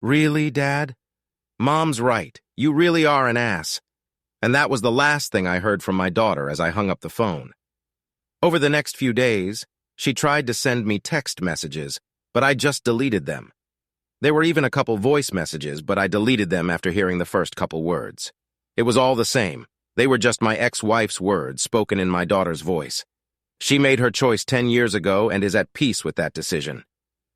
Really, Dad? Mom's right. You really are an ass. And that was the last thing I heard from my daughter as I hung up the phone. Over the next few days, she tried to send me text messages, but I just deleted them. There were even a couple voice messages, but I deleted them after hearing the first couple words. It was all the same. They were just my ex-wife's words spoken in my daughter's voice. She made her choice 10 years ago and is at peace with that decision.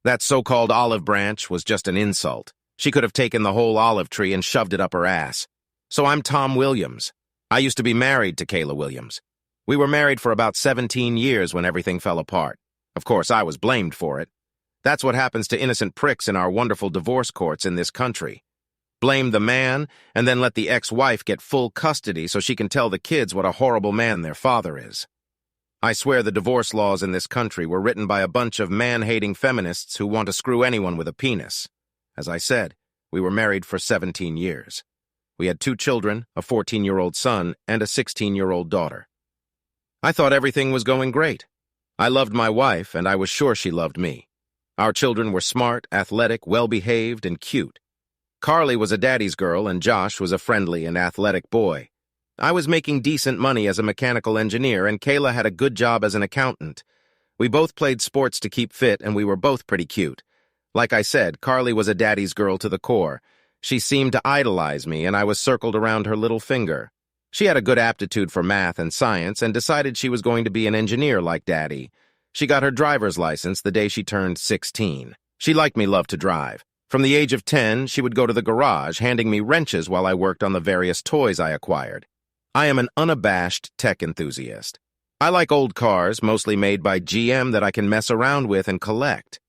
That so-called olive branch was just an insult. She could have taken the whole olive tree and shoved it up her ass. So I'm Tom Williams. I used to be married to Kayla Williams. We were married for about 17 years when everything fell apart. Of course, I was blamed for it. That's what happens to innocent pricks in our wonderful divorce courts in this country. Blame the man, and then let the ex-wife get full custody so she can tell the kids what a horrible man their father is. I swear the divorce laws in this country were written by a bunch of man-hating feminists who want to screw anyone with a penis. As I said, we were married for 17 years. We had 2 children, a 14-year-old son and a 16-year-old daughter. I thought everything was going great. I loved my wife, and I was sure she loved me. Our children were smart, athletic, well-behaved, and cute. Carly was a daddy's girl, and Josh was a friendly and athletic boy. I was making decent money as a mechanical engineer, and Kayla had a good job as an accountant. We both played sports to keep fit, and we were both pretty cute. Like I said, Carly was a daddy's girl to the core. She seemed to idolize me, and I was circled around her little finger. She had a good aptitude for math and science and decided she was going to be an engineer like Daddy. She got her driver's license the day she turned 16. She liked me love to drive. From the age of 10, she would go to the garage, handing me wrenches while I worked on the various toys I acquired. I am an unabashed tech enthusiast. I like old cars, mostly made by GM, that I can mess around with and collect.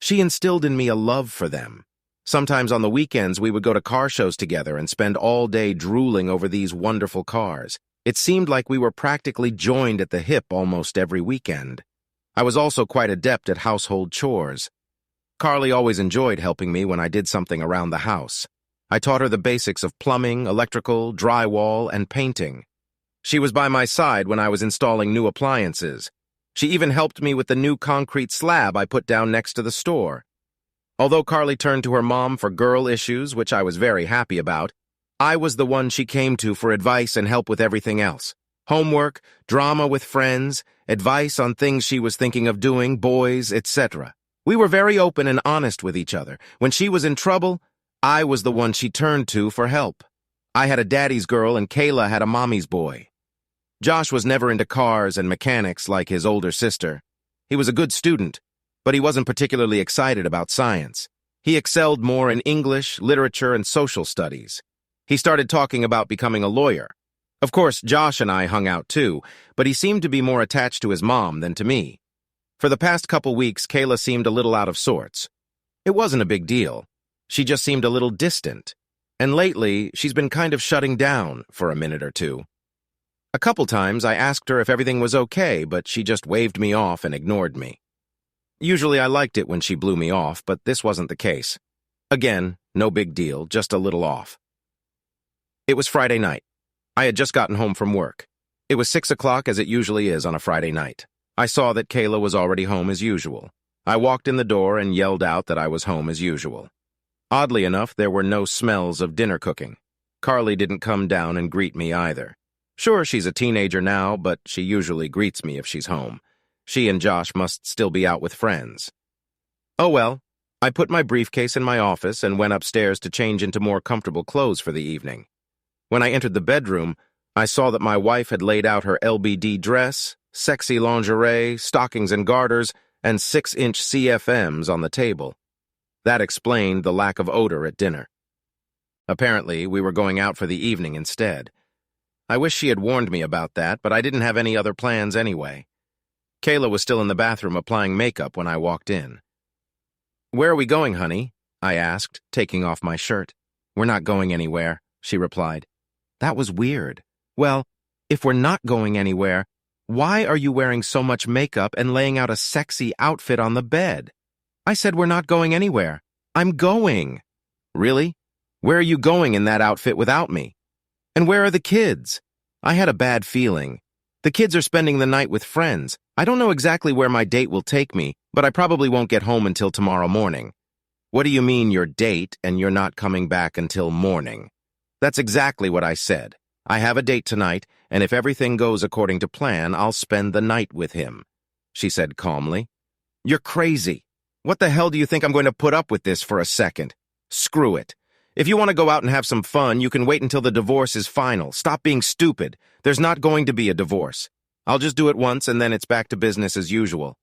She instilled in me a love for them. Sometimes on the weekends, we would go to car shows together and spend all day drooling over these wonderful cars. It seemed like we were practically joined at the hip almost every weekend. I was also quite adept at household chores. Carly always enjoyed helping me when I did something around the house. I taught her the basics of plumbing, electrical, drywall, and painting. She was by my side when I was installing new appliances. She even helped me with the new concrete slab I put down next to the store. Although Carly turned to her mom for girl issues, which I was very happy about, I was the one she came to for advice and help with everything else. Homework, drama with friends, advice on things she was thinking of doing, boys, etc. We were very open and honest with each other. When she was in trouble, I was the one she turned to for help. I had a daddy's girl and Kayla had a mommy's boy. Josh was never into cars and mechanics like his older sister. He was a good student, but he wasn't particularly excited about science. He excelled more in English, literature, and social studies. He started talking about becoming a lawyer. Of course, Josh and I hung out too, but he seemed to be more attached to his mom than to me. For the past couple weeks, Kayla seemed a little out of sorts. It wasn't a big deal. She just seemed a little distant. And lately, she's been kind of shutting down for a minute or two. A couple times, I asked her if everything was okay, but she just waved me off and ignored me. Usually I liked it when she blew me off, but this wasn't the case. Again, no big deal, just a little off. It was Friday night. I had just gotten home from work. It was 6 o'clock as it usually is on a Friday night. I saw that Kayla was already home as usual. I walked in the door and yelled out that I was home as usual. Oddly enough, there were no smells of dinner cooking. Carly didn't come down and greet me either. Sure, she's a teenager now, but she usually greets me if she's home. She and Josh must still be out with friends. Oh well, I put my briefcase in my office and went upstairs to change into more comfortable clothes for the evening. When I entered the bedroom, I saw that my wife had laid out her LBD dress, sexy lingerie, stockings and garters, and 6-inch CFMs on the table. That explained the lack of odor at dinner. Apparently, we were going out for the evening instead. I wish she had warned me about that, but I didn't have any other plans anyway. Kayla was still in the bathroom applying makeup when I walked in. "Where are we going, honey?" I asked, taking off my shirt. "We're not going anywhere," she replied. That was weird. Well, if we're not going anywhere, why are you wearing so much makeup and laying out a sexy outfit on the bed? I said we're not going anywhere. I'm going. Really? Where are you going in that outfit without me? And where are the kids? I had a bad feeling. The kids are spending the night with friends. I don't know exactly where my date will take me, but I probably won't get home until tomorrow morning. What do you mean your date and you're not coming back until morning? That's exactly what I said. I have a date tonight, and if everything goes according to plan, I'll spend the night with him, she said calmly. You're crazy. What the hell do you think I'm going to put up with this for a second? Screw it. If you want to go out and have some fun, you can wait until the divorce is final. Stop being stupid. There's not going to be a divorce. I'll just do it once and then it's back to business as usual.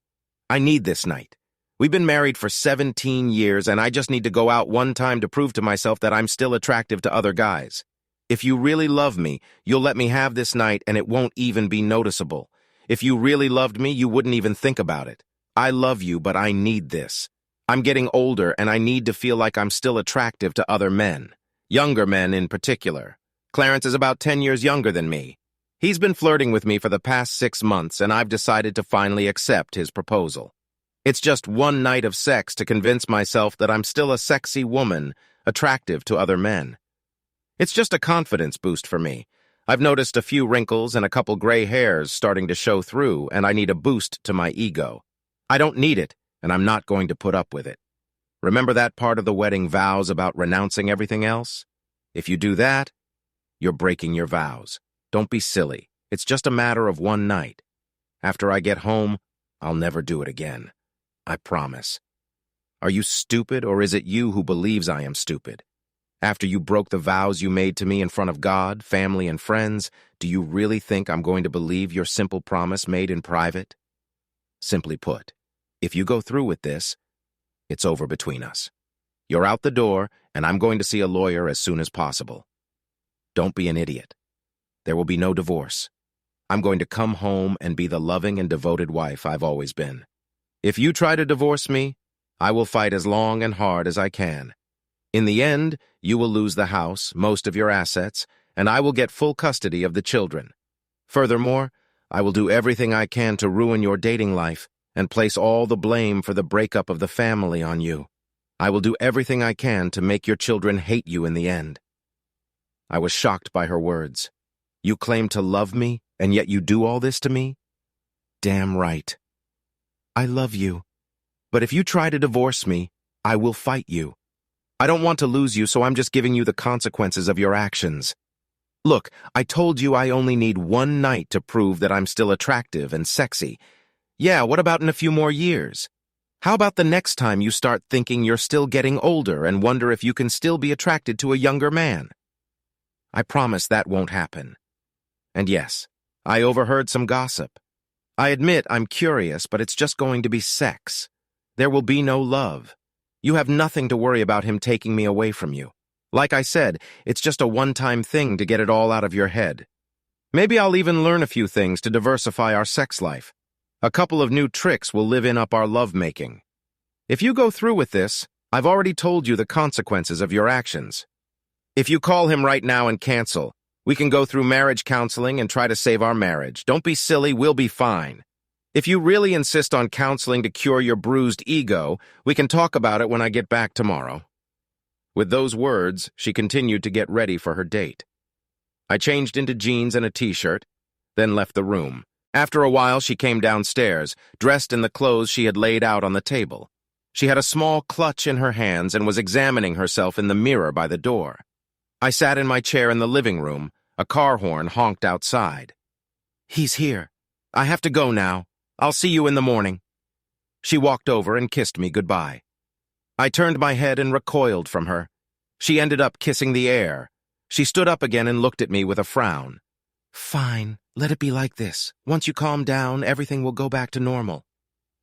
I need this night. We've been married for 17 years and I just need to go out one time to prove to myself that I'm still attractive to other guys. If you really love me, you'll let me have this night and it won't even be noticeable. If you really loved me, you wouldn't even think about it. I love you, but I need this. I'm getting older and I need to feel like I'm still attractive to other men. Younger men in particular. Clarence is about 10 years younger than me. He's been flirting with me for the past 6 months and I've decided to finally accept his proposal. It's just one night of sex to convince myself that I'm still a sexy woman, attractive to other men. It's just a confidence boost for me. I've noticed a few wrinkles and a couple gray hairs starting to show through, and I need a boost to my ego. I don't need it, and I'm not going to put up with it. Remember that part of the wedding vows about renouncing everything else? If you do that, you're breaking your vows. Don't be silly. It's just a matter of one night. After I get home, I'll never do it again. I promise. Are you stupid, or is it you who believes I am stupid? After you broke the vows you made to me in front of God, family, and friends, do you really think I'm going to believe your simple promise made in private? Simply put, if you go through with this, it's over between us. You're out the door, and I'm going to see a lawyer as soon as possible. Don't be an idiot. There will be no divorce. I'm going to come home and be the loving and devoted wife I've always been. If you try to divorce me, I will fight as long and hard as I can. In the end, you will lose the house, most of your assets, and I will get full custody of the children. Furthermore, I will do everything I can to ruin your dating life and place all the blame for the breakup of the family on you. I will do everything I can to make your children hate you in the end. I was shocked by her words. You claim to love me, and yet you do all this to me? Damn right. I love you. But if you try to divorce me, I will fight you. I don't want to lose you, so I'm just giving you the consequences of your actions. Look, I told you I only need one night to prove that I'm still attractive and sexy. Yeah, what about in a few more years? How about the next time you start thinking you're still getting older and wonder if you can still be attracted to a younger man? I promise that won't happen. And yes, I overheard some gossip. I admit I'm curious, but it's just going to be sex. There will be no love. You have nothing to worry about him taking me away from you. Like I said, it's just a one-time thing to get it all out of your head. Maybe I'll even learn a few things to diversify our sex life. A couple of new tricks will live in up our lovemaking. If you go through with this, I've already told you the consequences of your actions. If you call him right now and cancel, we can go through marriage counseling and try to save our marriage. Don't be silly, we'll be fine. If you really insist on counseling to cure your bruised ego, we can talk about it when I get back tomorrow. With those words, she continued to get ready for her date. I changed into jeans and a t-shirt, then left the room. After a while, she came downstairs, dressed in the clothes she had laid out on the table. She had a small clutch in her hands and was examining herself in the mirror by the door. I sat in my chair in the living room. A car horn honked outside. He's here. I have to go now. I'll see you in the morning. She walked over and kissed me goodbye. I turned my head and recoiled from her. She ended up kissing the air. She stood up again and looked at me with a frown. Fine, let it be like this. Once you calm down, everything will go back to normal.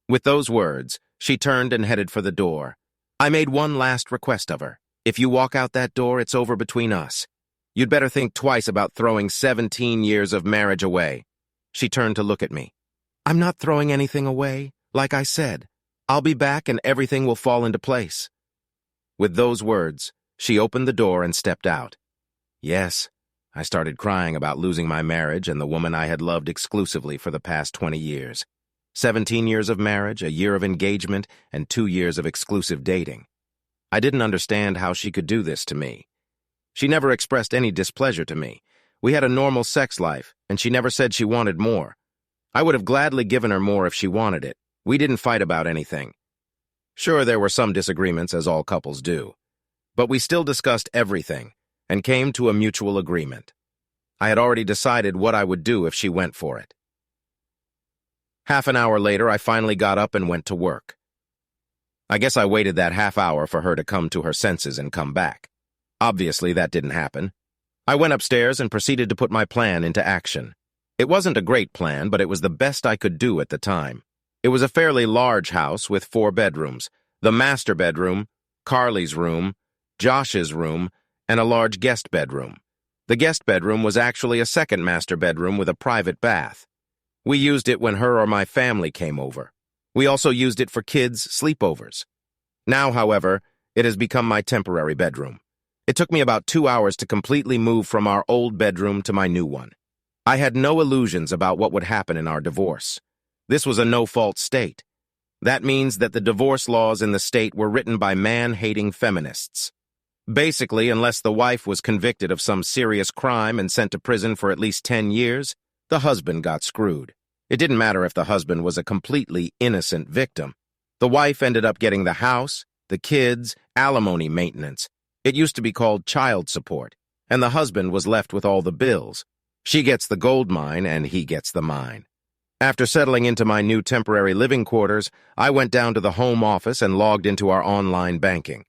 With those words, she turned and headed for the door. I made one last request of her. If you walk out that door, it's over between us. You'd better think twice about throwing 17 years of marriage away. She turned to look at me. I'm not throwing anything away. Like I said, I'll be back and everything will fall into place. With those words, she opened the door and stepped out. Yes, I started crying about losing my marriage and the woman I had loved exclusively for the past 20 years. 17 years of marriage, a year of engagement, and 2 years of exclusive dating. I didn't understand how she could do this to me. She never expressed any displeasure to me. We had a normal sex life, and she never said she wanted more. I would have gladly given her more if she wanted it. We didn't fight about anything. Sure, there were some disagreements, as all couples do, but we still discussed everything and came to a mutual agreement. I had already decided what I would do if she went for it. Half an hour later, I finally got up and went to work. I guess I waited that half hour for her to come to her senses and come back. Obviously, that didn't happen. I went upstairs and proceeded to put my plan into action. It wasn't a great plan, but it was the best I could do at the time. It was a fairly large house with 4 bedrooms, the master bedroom, Carly's room, Josh's room, and a large guest bedroom. The guest bedroom was actually a second master bedroom with a private bath. We used it when her or my family came over. We also used it for kids' sleepovers. Now, however, it has become my temporary bedroom. It took me about 2 hours to completely move from our old bedroom to my new one. I had no illusions about what would happen in our divorce. This was a no-fault state. That means that the divorce laws in the state were written by man-hating feminists. Basically, unless the wife was convicted of some serious crime and sent to prison for at least 10 years, the husband got screwed. It didn't matter if the husband was a completely innocent victim. The wife ended up getting the house, the kids, alimony maintenance. It used to be called child support, and the husband was left with all the bills. She gets the gold mine, and he gets the mine. After settling into my new temporary living quarters, I went down to the home office and logged into our online banking.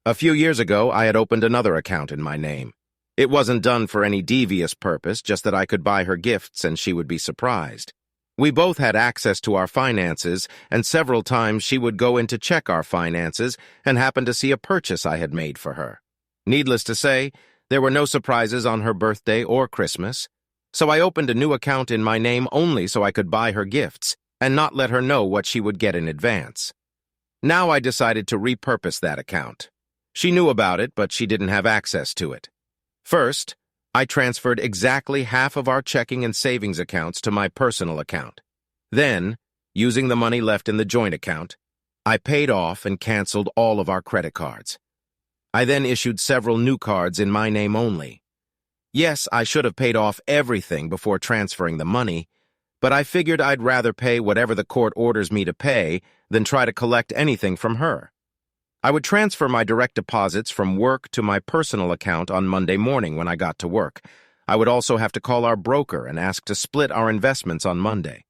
A few years ago, I had opened another account in my name. It wasn't done for any devious purpose, just that I could buy her gifts and she would be surprised. We both had access to our finances, and several times she would go in to check our finances and happen to see a purchase I had made for her. Needless to say, there were no surprises on her birthday or Christmas, so I opened a new account in my name only so I could buy her gifts and not let her know what she would get in advance. Now I decided to repurpose that account. She knew about it, but she didn't have access to it. First, I transferred exactly half of our checking and savings accounts to my personal account. Then, using the money left in the joint account, I paid off and canceled all of our credit cards. I then issued several new cards in my name only. Yes, I should have paid off everything before transferring the money, but I figured I'd rather pay whatever the court orders me to pay than try to collect anything from her. I would transfer my direct deposits from work to my personal account on Monday morning when I got to work. I would also have to call our broker and ask to split our investments on Monday.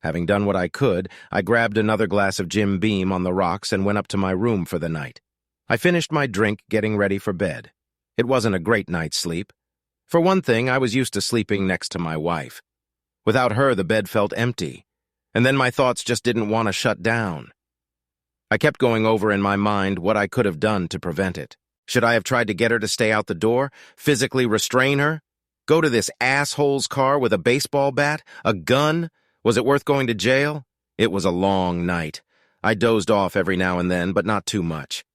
Having done what I could, I grabbed another glass of Jim Beam on the rocks and went up to my room for the night. I finished my drink, getting ready for bed. It wasn't a great night's sleep. For one thing, I was used to sleeping next to my wife. Without her, the bed felt empty, and then my thoughts just didn't want to shut down. I kept going over in my mind what I could have done to prevent it. Should I have tried to get her to stay out the door, physically restrain her? Go to this asshole's car with a baseball bat? A gun? Was it worth going to jail? It was a long night. I dozed off every now and then, but not too much.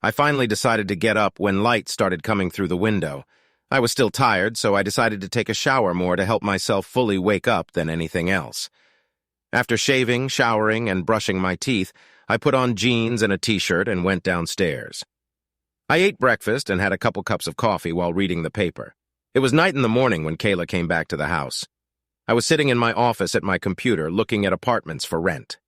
I finally decided to get up when light started coming through the window. I was still tired, so I decided to take a shower more to help myself fully wake up than anything else. After shaving, showering, and brushing my teeth, I put on jeans and a t-shirt and went downstairs. I ate breakfast and had a couple cups of coffee while reading the paper. It was night in the morning when Kayla came back to the house. I was sitting in my office at my computer looking at apartments for rent.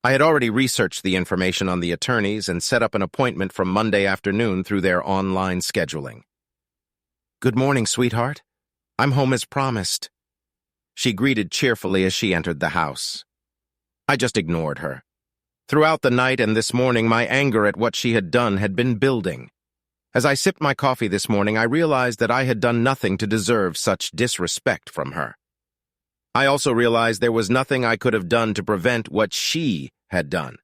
I had already researched the information on the attorneys and set up an appointment for Monday afternoon through their online scheduling. "Good morning, sweetheart. I'm home as promised," she greeted cheerfully as she entered the house. I just ignored her. Throughout the night and this morning, my anger at what she had done had been building. As I sipped my coffee this morning, I realized that I had done nothing to deserve such disrespect from her. I also realized there was nothing I could have done to prevent what she had done.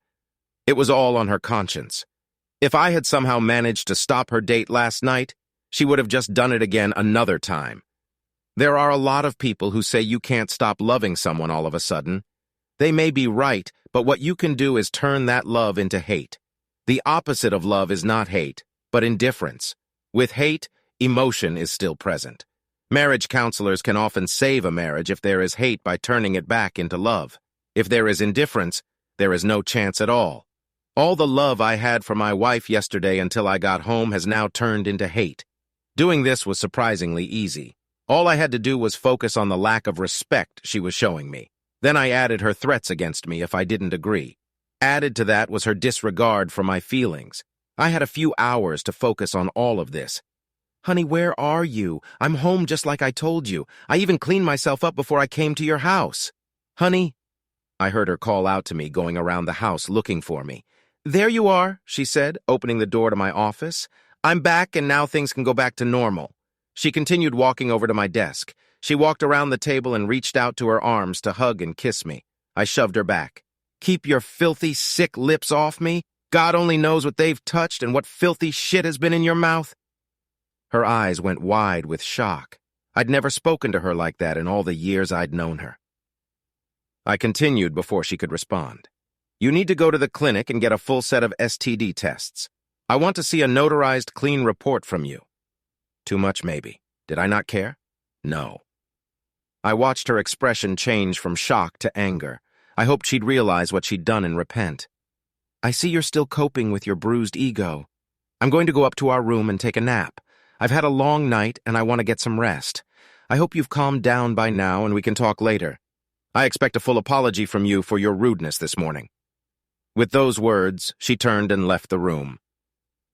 It was all on her conscience. If I had somehow managed to stop her date last night, she would have just done it again another time. There are a lot of people who say you can't stop loving someone all of a sudden. They may be right, but what you can do is turn that love into hate. The opposite of love is not hate, but indifference. With hate, emotion is still present. Marriage counselors can often save a marriage if there is hate by turning it back into love. If there is indifference, there is no chance at all. All the love I had for my wife yesterday until I got home has now turned into hate. Doing this was surprisingly easy. All I had to do was focus on the lack of respect she was showing me. Then I added her threats against me if I didn't agree. Added to that was her disregard for my feelings. I had a few hours to focus on all of this. "Honey, where are you? I'm home just like I told you. I even cleaned myself up before I came to your house." "Honey," I heard her call out to me, going around the house looking for me. "There you are," she said, opening the door to my office. "I'm back, and now things can go back to normal." She continued walking over to my desk. She walked around the table and reached out to her arms to hug and kiss me. I shoved her back. "Keep your filthy, sick lips off me. God only knows what they've touched and what filthy shit has been in your mouth." Her eyes went wide with shock. I'd never spoken to her like that in all the years I'd known her. I continued before she could respond. "You need to go to the clinic and get a full set of STD tests. I want to see a notarized, clean report from you." Too much, maybe. Did I not care? No. I watched her expression change from shock to anger. I hoped she'd realize what she'd done and repent. "I see you're still coping with your bruised ego. I'm going to go up to our room and take a nap. I've had a long night and I want to get some rest. I hope you've calmed down by now and we can talk later. I expect a full apology from you for your rudeness this morning." With those words, she turned and left the room.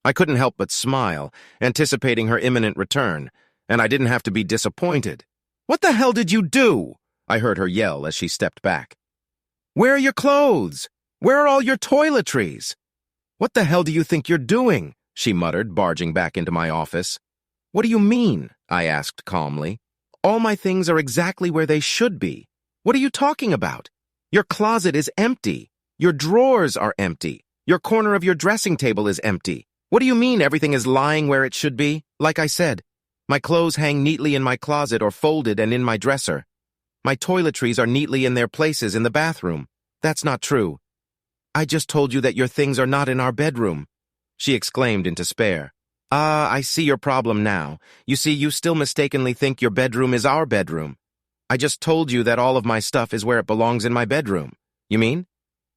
I couldn't help but smile, anticipating her imminent return, and I didn't have to be disappointed. "What the hell did you do?" I heard her yell as she stepped back. "Where are your clothes? Where are all your toiletries?" "What the hell do you think you're doing?" she muttered, barging back into my office. "What do you mean?" I asked calmly. "All my things are exactly where they should be. What are you talking about? Your closet is empty. Your drawers are empty. Your corner of your dressing table is empty. What do you mean everything is lying where it should be? Like I said, my clothes hang neatly in my closet or folded and in my dresser. My toiletries are neatly in their places in the bathroom. That's not true. I just told you that your things are not in our bedroom," she exclaimed in despair. "Ah, I see your problem now. You see, you still mistakenly think your bedroom is our bedroom. I just told you that all of my stuff is where it belongs in my bedroom. You mean?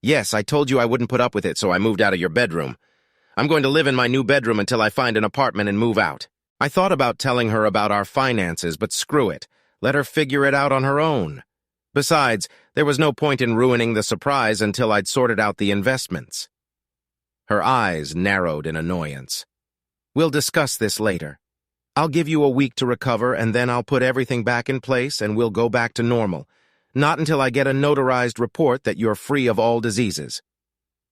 Yes, I told you I wouldn't put up with it, so I moved out of your bedroom. I'm going to live in my new bedroom until I find an apartment and move out." I thought about telling her about our finances, but screw it. Let her figure it out on her own. Besides, there was no point in ruining the surprise until I'd sorted out the investments. Her eyes narrowed in annoyance. "We'll discuss this later. I'll give you a week to recover, and then I'll put everything back in place and we'll go back to normal. Not until I get a notarized report that you're free of all diseases."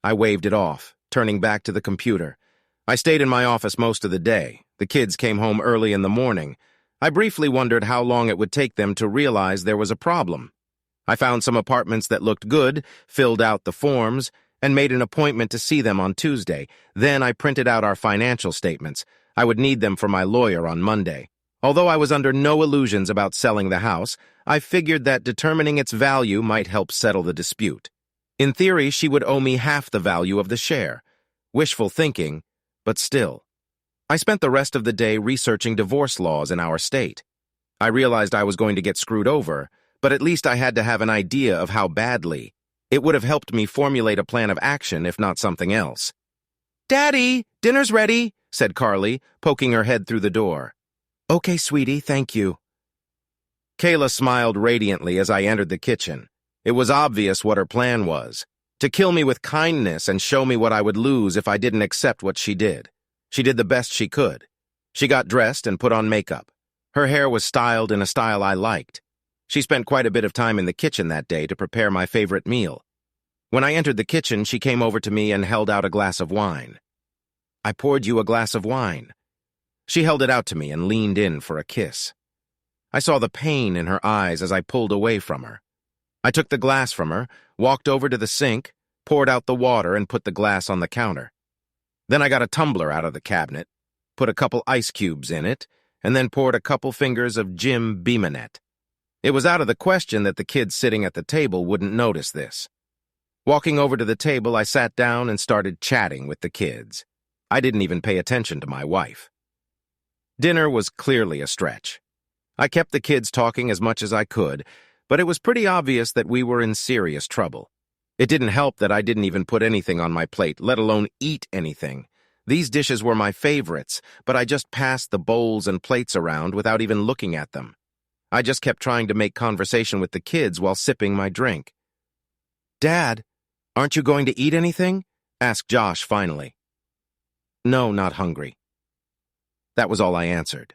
I waved it off, turning back to the computer. I stayed in my office most of the day. The kids came home early in the morning. I briefly wondered how long it would take them to realize there was a problem. I found some apartments that looked good, filled out the forms, and made an appointment to see them on Tuesday. Then I printed out our financial statements. I would need them for my lawyer on Monday. Although I was under no illusions about selling the house, I figured that determining its value might help settle the dispute. In theory, she would owe me half the value of the share. Wishful thinking, but still. I spent the rest of the day researching divorce laws in our state. I realized I was going to get screwed over, but at least I had to have an idea of how badly. It would have helped me formulate a plan of action, if not something else. "Daddy, dinner's ready," said Carly, poking her head through the door. "Okay, sweetie, thank you." Kayla smiled radiantly as I entered the kitchen. It was obvious what her plan was, to kill me with kindness and show me what I would lose if I didn't accept what she did. She did the best she could. She got dressed and put on makeup. Her hair was styled in a style I liked. She spent quite a bit of time in the kitchen that day to prepare my favorite meal. When I entered the kitchen, she came over to me and held out a glass of wine. "I poured you a glass of wine." She held it out to me and leaned in for a kiss. I saw the pain in her eyes as I pulled away from her. I took the glass from her, walked over to the sink, poured out the water, and put the glass on the counter. Then I got a tumbler out of the cabinet, put a couple ice cubes in it, and then poured a couple fingers of Jim Beamonette. It was out of the question that the kids sitting at the table wouldn't notice this. Walking over to the table, I sat down and started chatting with the kids. I didn't even pay attention to my wife. Dinner was clearly a stretch. I kept the kids talking as much as I could, but it was pretty obvious that we were in serious trouble. It didn't help that I didn't even put anything on my plate, let alone eat anything. These dishes were my favorites, but I just passed the bowls and plates around without even looking at them. I just kept trying to make conversation with the kids while sipping my drink. "Dad, Aren't you going to eat anything? Asked Josh finally. No, not hungry. That was all I answered.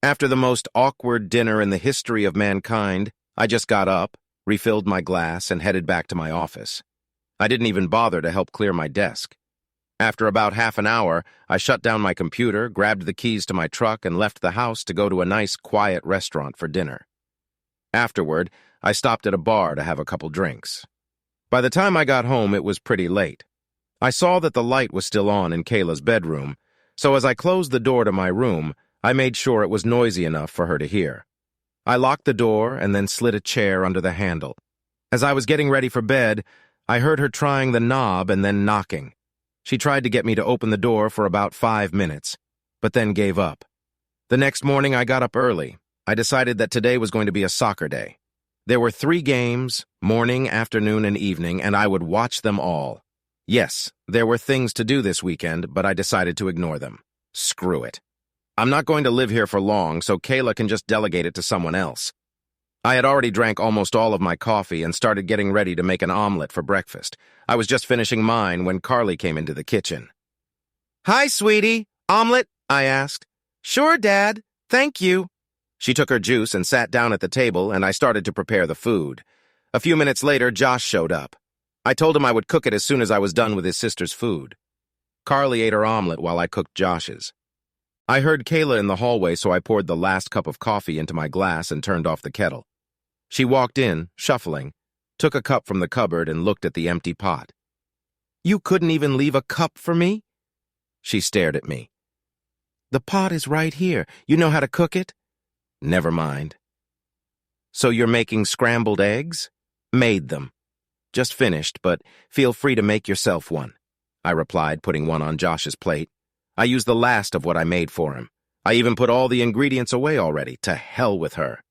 After the most awkward dinner in the history of mankind, I just got up, refilled my glass, and headed back to my office. I didn't even bother to help clear my desk. After about half an hour, I shut down my computer, grabbed the keys to my truck, and left the house to go to a nice, quiet restaurant for dinner. Afterward, I stopped at a bar to have a couple drinks. By the time I got home, it was pretty late. I saw that the light was still on in Kayla's bedroom, so as I closed the door to my room, I made sure it was noisy enough for her to hear. I locked the door and then slid a chair under the handle. As I was getting ready for bed, I heard her trying the knob and then knocking. She tried to get me to open the door for about 5 minutes, but then gave up. The next morning, I got up early. I decided that today was going to be a soccer day. There were 3 games, morning, afternoon, and evening, and I would watch them all. Yes, there were things to do this weekend, but I decided to ignore them. Screw it. I'm not going to live here for long, so Kayla can just delegate it to someone else. I had already drank almost all of my coffee and started getting ready to make an omelet for breakfast. I was just finishing mine when Carly came into the kitchen. "Hi, sweetie. Omelet?" I asked. "Sure, Dad. Thank you." She took her juice and sat down at the table, and I started to prepare the food. A few minutes later, Josh showed up. I told him I would cook it as soon as I was done with his sister's food. Carly ate her omelet while I cooked Josh's. I heard Kayla in the hallway, so I poured the last cup of coffee into my glass and turned off the kettle. She walked in, shuffling, took a cup from the cupboard and looked at the empty pot. "You couldn't even leave a cup for me?" She stared at me. "The pot is right here. You know how to cook it?" "Never mind." "So you're making scrambled eggs?" "Made them. Just finished, but feel free to make yourself one," I replied, putting one on Josh's plate. I used the last of what I made for him. I even put all the ingredients away already. To hell with her.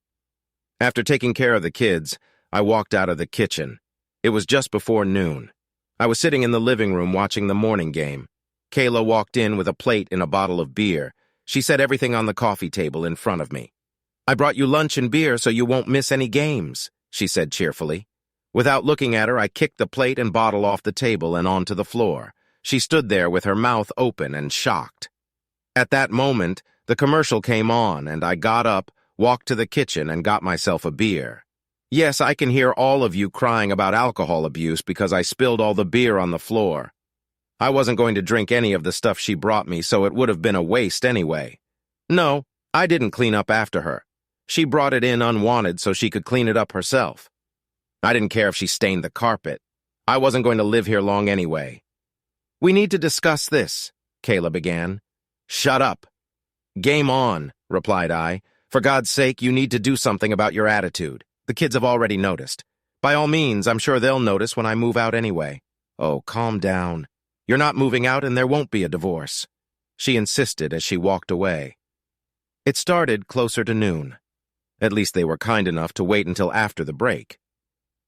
After taking care of the kids, I walked out of the kitchen. It was just before noon. I was sitting in the living room watching the morning game. Kayla walked in with a plate and a bottle of beer. She set everything on the coffee table in front of me. "I brought you lunch and beer so you won't miss any games," she said cheerfully. Without looking at her, I kicked the plate and bottle off the table and onto the floor. She stood there with her mouth open and shocked. At that moment, the commercial came on, and I got up, walked to the kitchen, and got myself a beer. Yes, I can hear all of you crying about alcohol abuse because I spilled all the beer on the floor. I wasn't going to drink any of the stuff she brought me, so it would have been a waste anyway. No, I didn't clean up after her. She brought it in unwanted so she could clean it up herself. I didn't care if she stained the carpet. I wasn't going to live here long anyway. "We need to discuss this," Kayla began. "Shut up." "Game on," replied I. "For God's sake, you need to do something about your attitude. The kids have already noticed. By all means, I'm sure they'll notice when I move out anyway." "Oh, calm down. You're not moving out and there won't be a divorce," she insisted as she walked away. It started closer to noon. At least they were kind enough to wait until after the break.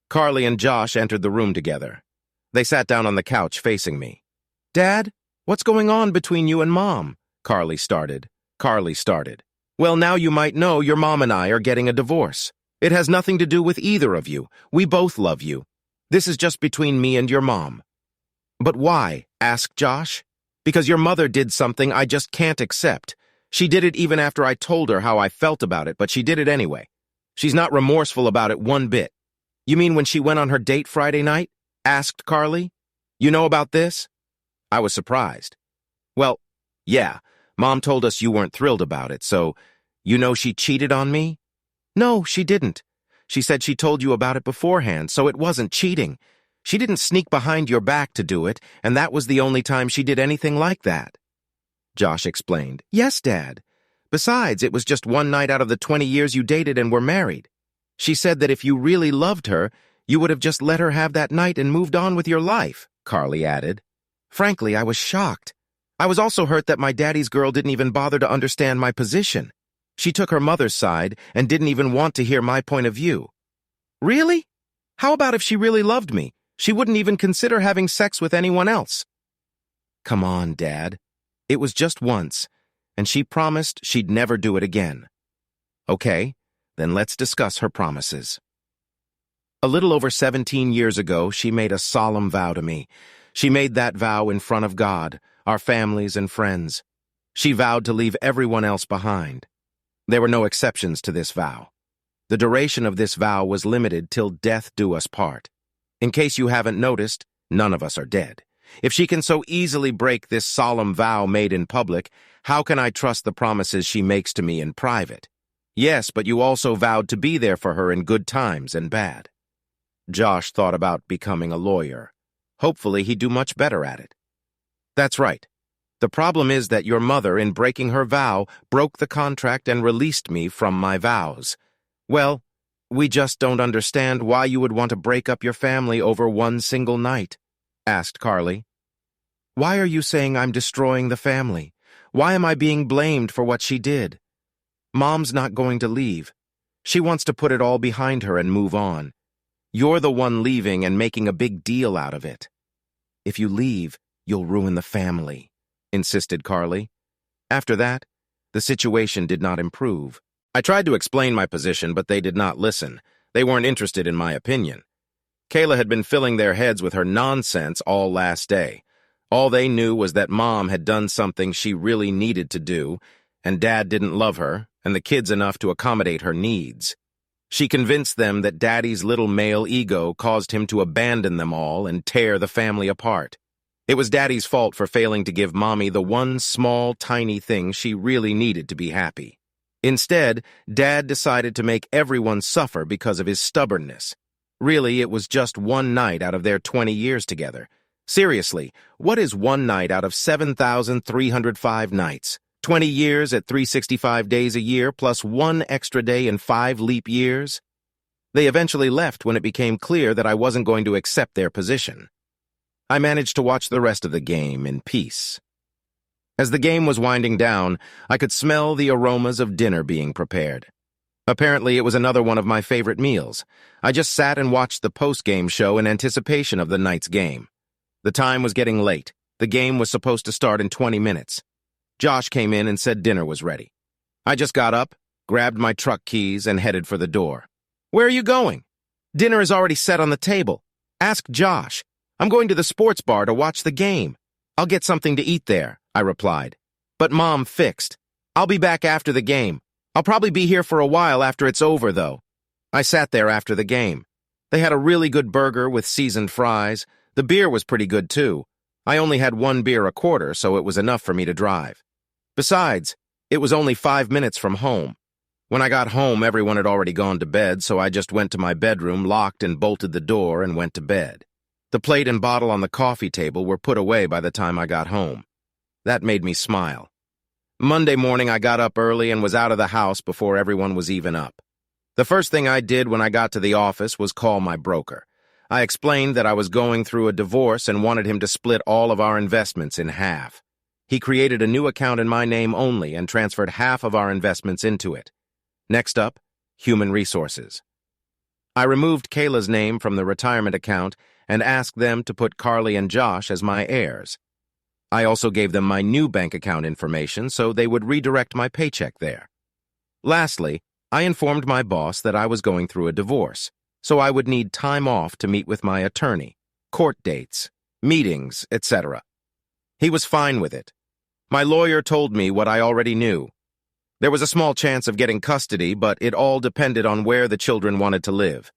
Carly and Josh entered the room together. They sat down on the couch facing me. "Dad, what's going on between you and Mom?" Carly started. "Well, now you might know your mom and I are getting a divorce. It has nothing to do with either of you. We both love you. This is just between me and your mom." "But why?" asked Josh. "Because your mother did something I just can't accept. She did it even after I told her how I felt about it, but she did it anyway. She's not remorseful about it one bit." "You mean when she went on her date Friday night?" asked Carly. "You know about this?" I was surprised. "Well, yeah, Mom told us you weren't thrilled about it, so you know she cheated on me?" "No, she didn't. She said she told you about it beforehand, so it wasn't cheating. She didn't sneak behind your back to do it, and that was the only time she did anything like that." Josh explained. "Yes, Dad. Besides, it was just one night out of the 20 years you dated and were married. She said that if you really loved her, you would have just let her have that night and moved on with your life," Carly added. Frankly, I was shocked. I was also hurt that my daddy's girl didn't even bother to understand my position. She took her mother's side and didn't even want to hear my point of view. "Really? How about if she really loved me? She wouldn't even consider having sex with anyone else." "Come on, Dad. It was just once, and she promised she'd never do it again." "Okay, then let's discuss her promises." A little over 17 years ago, she made a solemn vow to me. She made that vow in front of God, our families and friends. She vowed to leave everyone else behind. There were no exceptions to this vow. The duration of this vow was limited till death do us part. In case you haven't noticed, none of us are dead. If she can so easily break this solemn vow made in public, how can I trust the promises she makes to me in private? Yes, but you also vowed to be there for her in good times and bad. Josh thought about becoming a lawyer. Hopefully he'd do much better at it. That's right. The problem is that your mother, in breaking her vow, broke the contract and released me from my vows. Well, we just don't understand why you would want to break up your family over one single night, asked Carly. Why are you saying I'm destroying the family? Why am I being blamed for what she did? Mom's not going to leave. She wants to put it all behind her and move on. You're the one leaving and making a big deal out of it. If you leave, you'll ruin the family, insisted Carly. After that, the situation did not improve. I tried to explain my position, but they did not listen. They weren't interested in my opinion. Kayla had been filling their heads with her nonsense all last day. All they knew was that Mom had done something she really needed to do, and Dad didn't love her, and the kids enough to accommodate her needs. She convinced them that Daddy's little male ego caused him to abandon them all and tear the family apart. It was Daddy's fault for failing to give Mommy the one small, tiny thing she really needed to be happy. Instead, Dad decided to make everyone suffer because of his stubbornness. Really, it was just one night out of their 20 years together. Seriously, what is one night out of 7,305 nights? 20 years at 365 days a year plus one extra day in 5 leap years? They eventually left when it became clear that I wasn't going to accept their position. I managed to watch the rest of the game in peace. As the game was winding down, I could smell the aromas of dinner being prepared. Apparently, it was another one of my favorite meals. I just sat and watched the post-game show in anticipation of the night's game. The time was getting late. The game was supposed to start in 20 minutes. Josh came in and said dinner was ready. I just got up, grabbed my truck keys, and headed for the door. Where are you going? Dinner is already set on the table. Ask Josh. I'm going to the sports bar to watch the game. I'll get something to eat there, I replied. But Mom fixed. I'll be back after the game. I'll probably be here for a while after it's over, though. I sat there after the game. They had a really good burger with seasoned fries. The beer was pretty good, too. I only had 1 beer a quarter, so it was enough for me to drive. Besides, it was only 5 minutes from home. When I got home, everyone had already gone to bed, so I just went to my bedroom, locked and bolted the door, and went to bed. The plate and bottle on the coffee table were put away by the time I got home. That made me smile. Monday morning, I got up early and was out of the house before everyone was even up. The first thing I did when I got to the office was call my broker. I explained that I was going through a divorce and wanted him to split all of our investments in half. He created a new account in my name only and transferred half of our investments into it. Next up, human resources. I removed Kayla's name from the retirement account and asked them to put Carly and Josh as my heirs. I also gave them my new bank account information so they would redirect my paycheck there. Lastly, I informed my boss that I was going through a divorce, so I would need time off to meet with my attorney, court dates, meetings, etc. He was fine with it. My lawyer told me what I already knew. There was a small chance of getting custody, but it all depended on where the children wanted to live.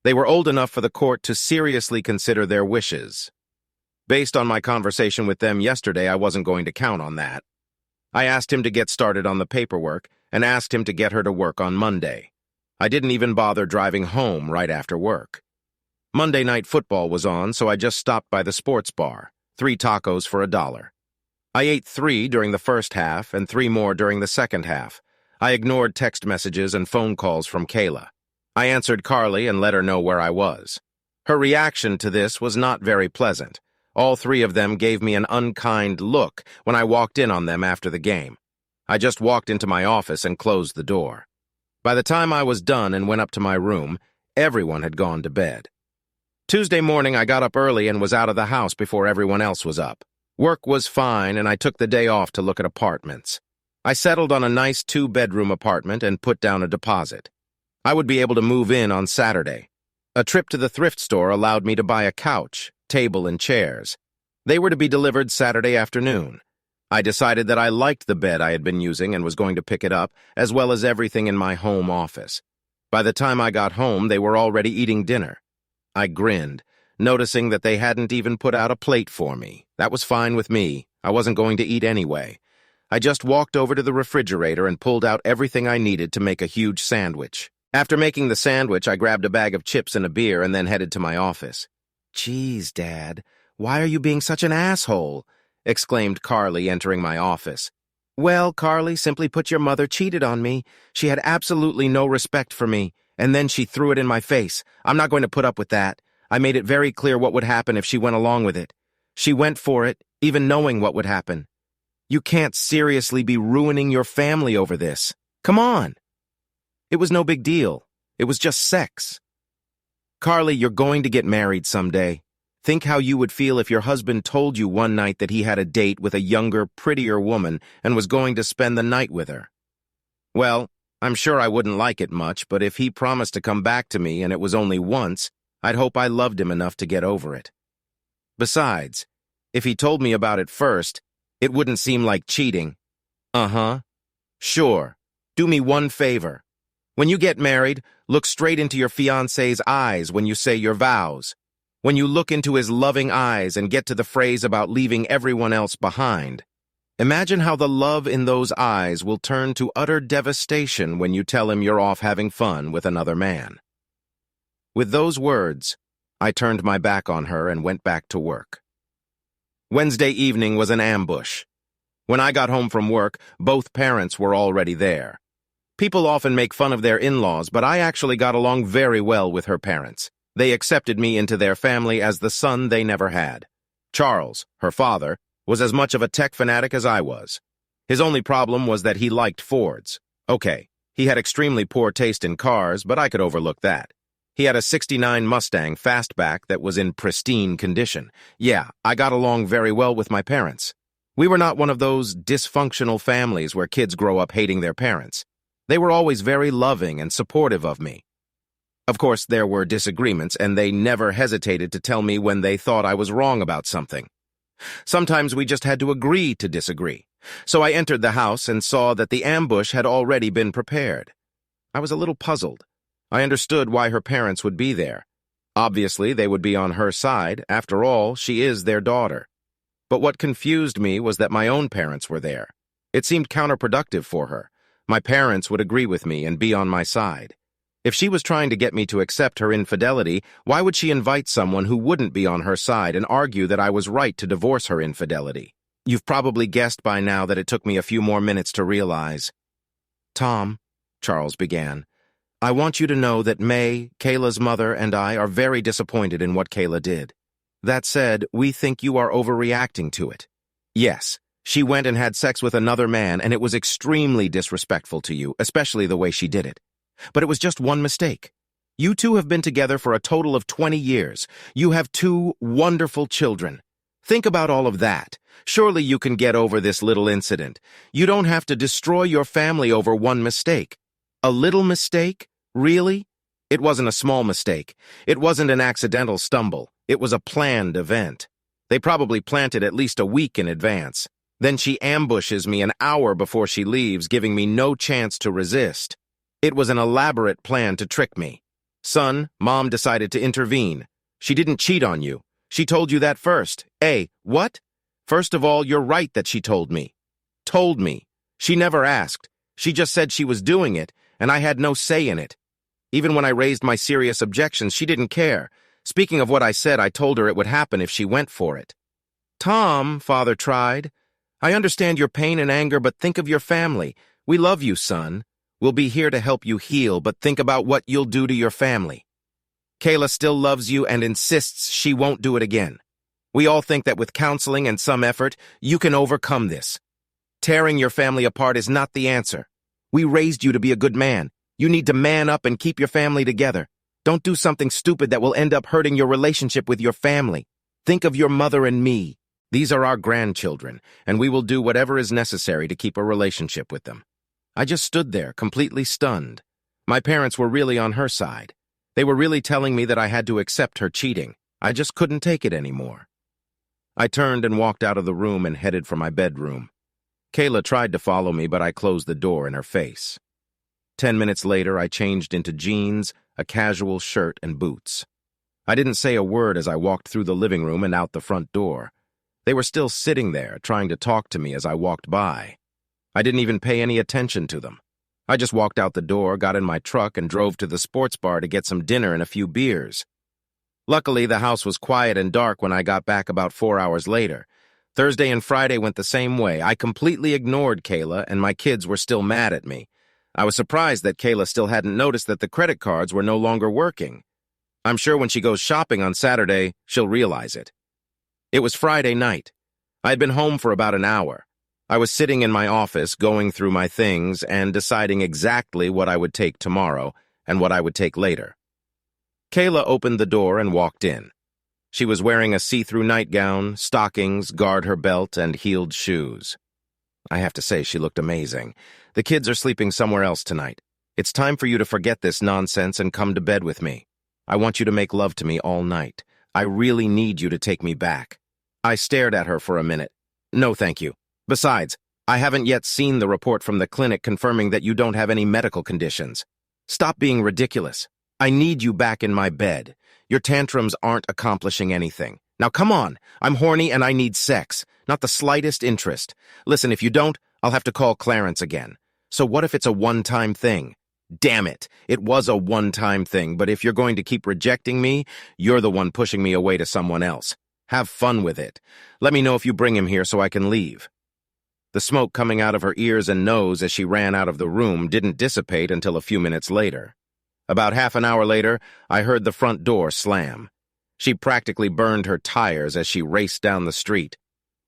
They were old enough for the court to seriously consider their wishes. Based on my conversation with them yesterday, I wasn't going to count on that. I asked him to get started on the paperwork and asked him to get her to work on Monday. I didn't even bother driving home right after work. Monday night football was on, so I just stopped by the sports bar, 3 tacos for $1. I ate 3 during the first half and 3 more during the second half. I ignored text messages and phone calls from Kayla. I answered Carly and let her know where I was. Her reaction to this was not very pleasant. All 3 of them gave me an unkind look when I walked in on them after the game. I just walked into my office and closed the door. By the time I was done and went up to my room, everyone had gone to bed. Tuesday morning, I got up early and was out of the house before everyone else was up. Work was fine, and I took the day off to look at apartments. I settled on a nice 2-bedroom apartment and put down a deposit. I would be able to move in on Saturday. A trip to the thrift store allowed me to buy a couch, table, and chairs. They were to be delivered Saturday afternoon. I decided that I liked the bed I had been using and was going to pick it up, as well as everything in my home office. By the time I got home, they were already eating dinner. I grinned, noticing that they hadn't even put out a plate for me. That was fine with me. I wasn't going to eat anyway. I just walked over to the refrigerator and pulled out everything I needed to make a huge sandwich. After making the sandwich, I grabbed a bag of chips and a beer and then headed to my office. "Geez, Dad, why are you being such an asshole?" exclaimed Carly, entering my office. "Well, Carly, simply put, your mother cheated on me. She had absolutely no respect for me, and then she threw it in my face. I'm not going to put up with that. I made it very clear what would happen if she went along with it. She went for it, even knowing what would happen. You can't seriously be ruining your family over this. Come on." It was no big deal. It was just sex. "Carly, you're going to get married someday. Think how you would feel if your husband told you one night that he had a date with a younger, prettier woman and was going to spend the night with her." Well, I'm sure I wouldn't like it much, but if he promised to come back to me and it was only once, I'd hope I loved him enough to get over it. Besides, if he told me about it first, it wouldn't seem like cheating. Uh-huh. Sure. Do me one favor. When you get married, look straight into your fiancé's eyes when you say your vows. When you look into his loving eyes and get to the phrase about leaving everyone else behind, imagine how the love in those eyes will turn to utter devastation when you tell him you're off having fun with another man. With those words, I turned my back on her and went back to work. Wednesday evening was an ambush. When I got home from work, both parents were already there. People often make fun of their in-laws, but I actually got along very well with her parents. They accepted me into their family as the son they never had. Charles, her father, was as much of a tech fanatic as I was. His only problem was that he liked Fords. Okay, he had extremely poor taste in cars, but I could overlook that. He had a '69 Mustang fastback that was in pristine condition. Yeah, I got along very well with my parents. We were not one of those dysfunctional families where kids grow up hating their parents. They were always very loving and supportive of me. Of course, there were disagreements, and they never hesitated to tell me when they thought I was wrong about something. Sometimes we just had to agree to disagree. So I entered the house and saw that the ambush had already been prepared. I was a little puzzled. I understood why her parents would be there. Obviously, they would be on her side. After all, she is their daughter. But what confused me was that my own parents were there. It seemed counterproductive for her. My parents would agree with me and be on my side. If she was trying to get me to accept her infidelity, why would she invite someone who wouldn't be on her side and argue that I was right to divorce her infidelity? You've probably guessed by now that it took me a few more minutes to realize. "Tom," Charles began, "I want you to know that May, Kayla's mother, and I are very disappointed in what Kayla did. That said, we think you are overreacting to it. Yes, she went and had sex with another man, and it was extremely disrespectful to you, especially the way she did it. But it was just one mistake. You two have been together for a total of 20 years. You have 2 wonderful children. Think about all of that. Surely you can get over this little incident. You don't have to destroy your family over one mistake. A little mistake? Really? It wasn't a small mistake. It wasn't an accidental stumble. It was a planned event. They probably planned it at least a week in advance. Then she ambushes me an hour before she leaves, giving me no chance to resist. It was an elaborate plan to trick me. Son, Mom decided to intervene. She didn't cheat on you. She told you that first. What? First of all, you're right that she told me. Told me. She never asked. She just said she was doing it, and I had no say in it. Even when I raised my serious objections, she didn't care. Speaking of what I said, I told her it would happen if she went for it. Tom, Father tried. I understand your pain and anger, but think of your family. We love you, son. We'll be here to help you heal, but think about what you'll do to your family. Kayla still loves you and insists she won't do it again. We all think that with counseling and some effort, you can overcome this. Tearing your family apart is not the answer. We raised you to be a good man. You need to man up and keep your family together. Don't do something stupid that will end up hurting your relationship with your family. Think of your mother and me. These are our grandchildren, and we will do whatever is necessary to keep a relationship with them. I just stood there, completely stunned. My parents were really on her side. They were really telling me that I had to accept her cheating. I just couldn't take it anymore. I turned and walked out of the room and headed for my bedroom. Kayla tried to follow me, but I closed the door in her face. 10 minutes later, I changed into jeans, a casual shirt, and boots. I didn't say a word as I walked through the living room and out the front door. They were still sitting there, trying to talk to me as I walked by. I didn't even pay any attention to them. I just walked out the door, got in my truck, and drove to the sports bar to get some dinner and a few beers. Luckily, the house was quiet and dark when I got back about 4 hours later. Thursday and Friday went the same way. I completely ignored Kayla, and my kids were still mad at me. I was surprised that Kayla still hadn't noticed that the credit cards were no longer working. I'm sure when she goes shopping on Saturday, she'll realize it. It was Friday night. I had been home for about an hour. I was sitting in my office, going through my things and deciding exactly what I would take tomorrow and what I would take later. Kayla opened the door and walked in. She was wearing a see-through nightgown, stockings, guard her belt, and heeled shoes. I have to say, she looked amazing. The kids are sleeping somewhere else tonight. It's time for you to forget this nonsense and come to bed with me. I want you to make love to me all night. I really need you to take me back. I stared at her for a minute. No, thank you. Besides, I haven't yet seen the report from the clinic confirming that you don't have any medical conditions. Stop being ridiculous. I need you back in my bed. Your tantrums aren't accomplishing anything. Now come on. I'm horny and I need sex. Not the slightest interest. Listen, if you don't, I'll have to call Clarence again. So what if it's a one-time thing? Damn it. It was a one-time thing, but if you're going to keep rejecting me, you're the one pushing me away to someone else. Have fun with it. Let me know if you bring him here so I can leave. The smoke coming out of her ears and nose as she ran out of the room didn't dissipate until a few minutes later. About half an hour later, I heard the front door slam. She practically burned her tires as she raced down the street.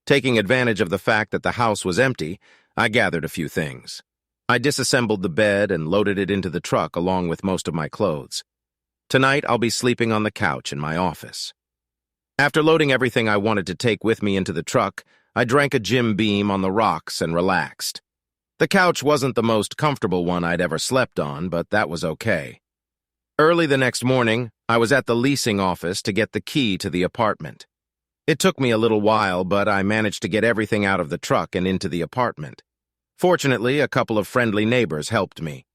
Taking advantage of the fact that the house was empty, I gathered a few things. I disassembled the bed and loaded it into the truck along with most of my clothes. Tonight, I'll be sleeping on the couch in my office. After loading everything I wanted to take with me into the truck, I drank a Jim Beam on the rocks and relaxed. The couch wasn't the most comfortable one I'd ever slept on, but that was okay. Early the next morning, I was at the leasing office to get the key to the apartment. It took me a little while, but I managed to get everything out of the truck and into the apartment. Fortunately, a couple of friendly neighbors helped me.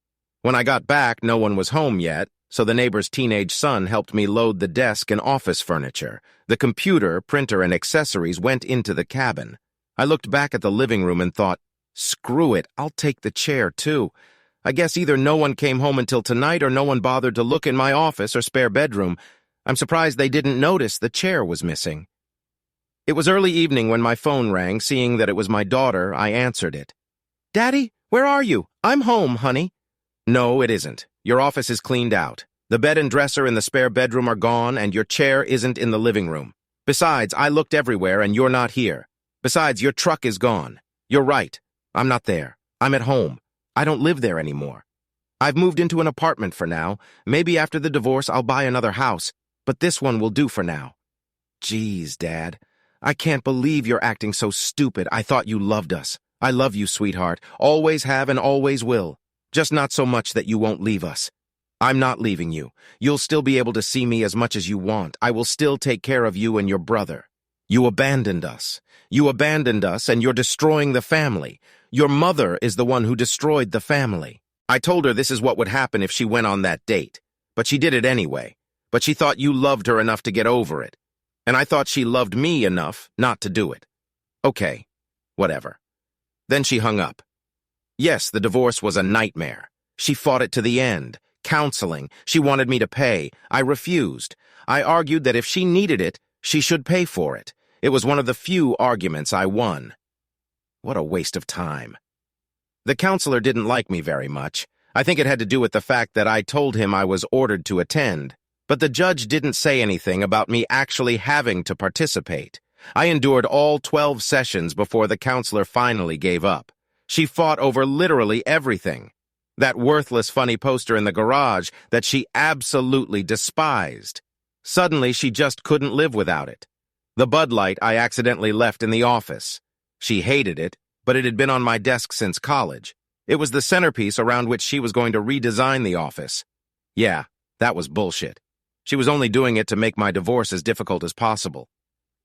When I got back, no one was home yet, so the neighbor's teenage son helped me load the desk and office furniture. The computer, printer, and accessories went into the cabin. I looked back at the living room and thought, screw it, I'll take the chair too. I guess either no one came home until tonight or no one bothered to look in my office or spare bedroom. I'm surprised they didn't notice the chair was missing. It was early evening when my phone rang. Seeing that it was my daughter, I answered it. Daddy, where are you? I'm home, honey. No, it isn't. Your office is cleaned out. The bed and dresser in the spare bedroom are gone, and your chair isn't in the living room. Besides, I looked everywhere, and you're not here. Besides, your truck is gone. You're right. I'm not there. I'm at home. I don't live there anymore. I've moved into an apartment for now. Maybe after the divorce, I'll buy another house, but this one will do for now. Geez, Dad. I can't believe you're acting so stupid. I thought you loved us. I love you, sweetheart. Always have and always will. Just not so much that you won't leave us. I'm not leaving you. You'll still be able to see me as much as you want. I will still take care of you and your brother. You abandoned us. You abandoned us, and you're destroying the family. Your mother is the one who destroyed the family. I told her this is what would happen if she went on that date. But she did it anyway. But she thought you loved her enough to get over it. And I thought she loved me enough not to do it. Okay, whatever. Then she hung up. Yes, the divorce was a nightmare. She fought it to the end. Counseling. She wanted me to pay. I refused. I argued that if she needed it, she should pay for it. It was one of the few arguments I won. What a waste of time. The counselor didn't like me very much. I think it had to do with the fact that I told him I was ordered to attend. But the judge didn't say anything about me actually having to participate. I endured all 12 sessions before the counselor finally gave up. She fought over literally everything. That worthless funny poster in the garage that she absolutely despised. Suddenly, she just couldn't live without it. The Bud Light I accidentally left in the office. She hated it, but it had been on my desk since college. It was the centerpiece around which she was going to redesign the office. Yeah, That was bullshit. She was only doing it to make my divorce as difficult as possible.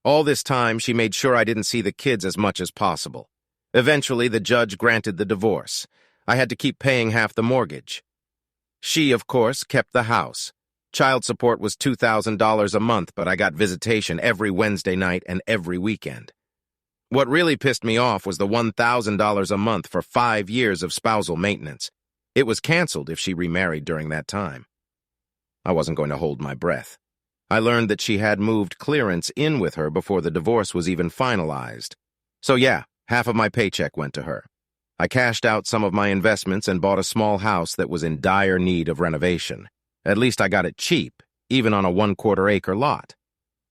All this time, she made sure I didn't see the kids as much as possible. Eventually, the judge granted the divorce. I had to keep paying half the mortgage. She, of course, kept the house. Child support was $2,000 a month, but I got visitation every Wednesday night and every weekend. What really pissed me off was the $1,000 a month for 5 years of spousal maintenance. It was canceled if she remarried during that time. I wasn't going to hold my breath. I learned that she had moved clearance in with her before the divorce was even finalized. So yeah, half of my paycheck went to her. I cashed out some of my investments and bought a small house that was in dire need of renovation. At least I got it cheap, even on a 1/4 acre lot.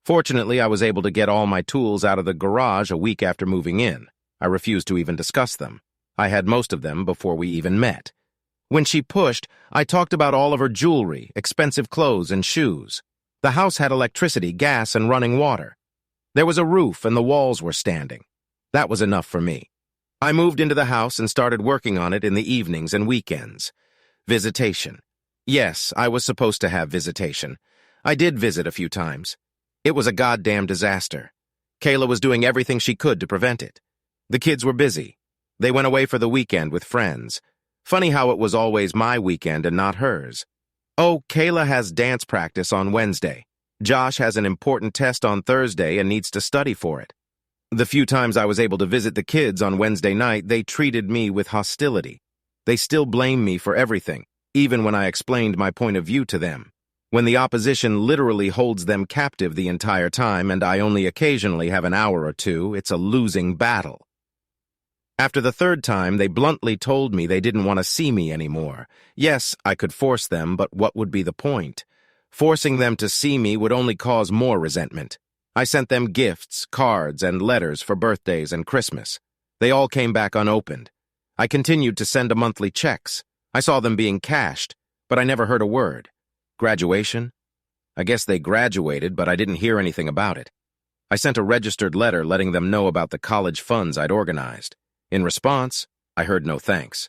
Fortunately, I was able to get all my tools out of the garage a week after moving in. I refused to even discuss them. I had most of them before we even met. When she pushed, I talked about all of her jewelry, expensive clothes, and shoes. The house had electricity, gas, and running water. There was a roof and the walls were standing. That was enough for me. I moved into the house and started working on it in the evenings and weekends. Visitation. Yes, I was supposed to have visitation. I did visit a few times. It was a goddamn disaster. Kayla was doing everything she could to prevent it. The kids were busy. They went away for the weekend with friends. Funny how it was always my weekend and not hers. Oh, Kayla has dance practice on Wednesday. Josh has an important test on Thursday and needs to study for it. The few times I was able to visit the kids on Wednesday night, they treated me with hostility. They still blame me for everything, even when I explained my point of view to them. When the opposition literally holds them captive the entire time and I only occasionally have an hour or two, it's a losing battle. After the third time, they bluntly told me they didn't want to see me anymore. Yes, I could force them, but what would be the point? Forcing them to see me would only cause more resentment. I sent them gifts, cards, and letters for birthdays and Christmas. They all came back unopened. I continued to send them monthly checks. I saw them being cashed, but I never heard a word. Graduation? I guess they graduated, but I didn't hear anything about it. I sent a registered letter letting them know about the college funds I'd organized. In response, I heard no thanks.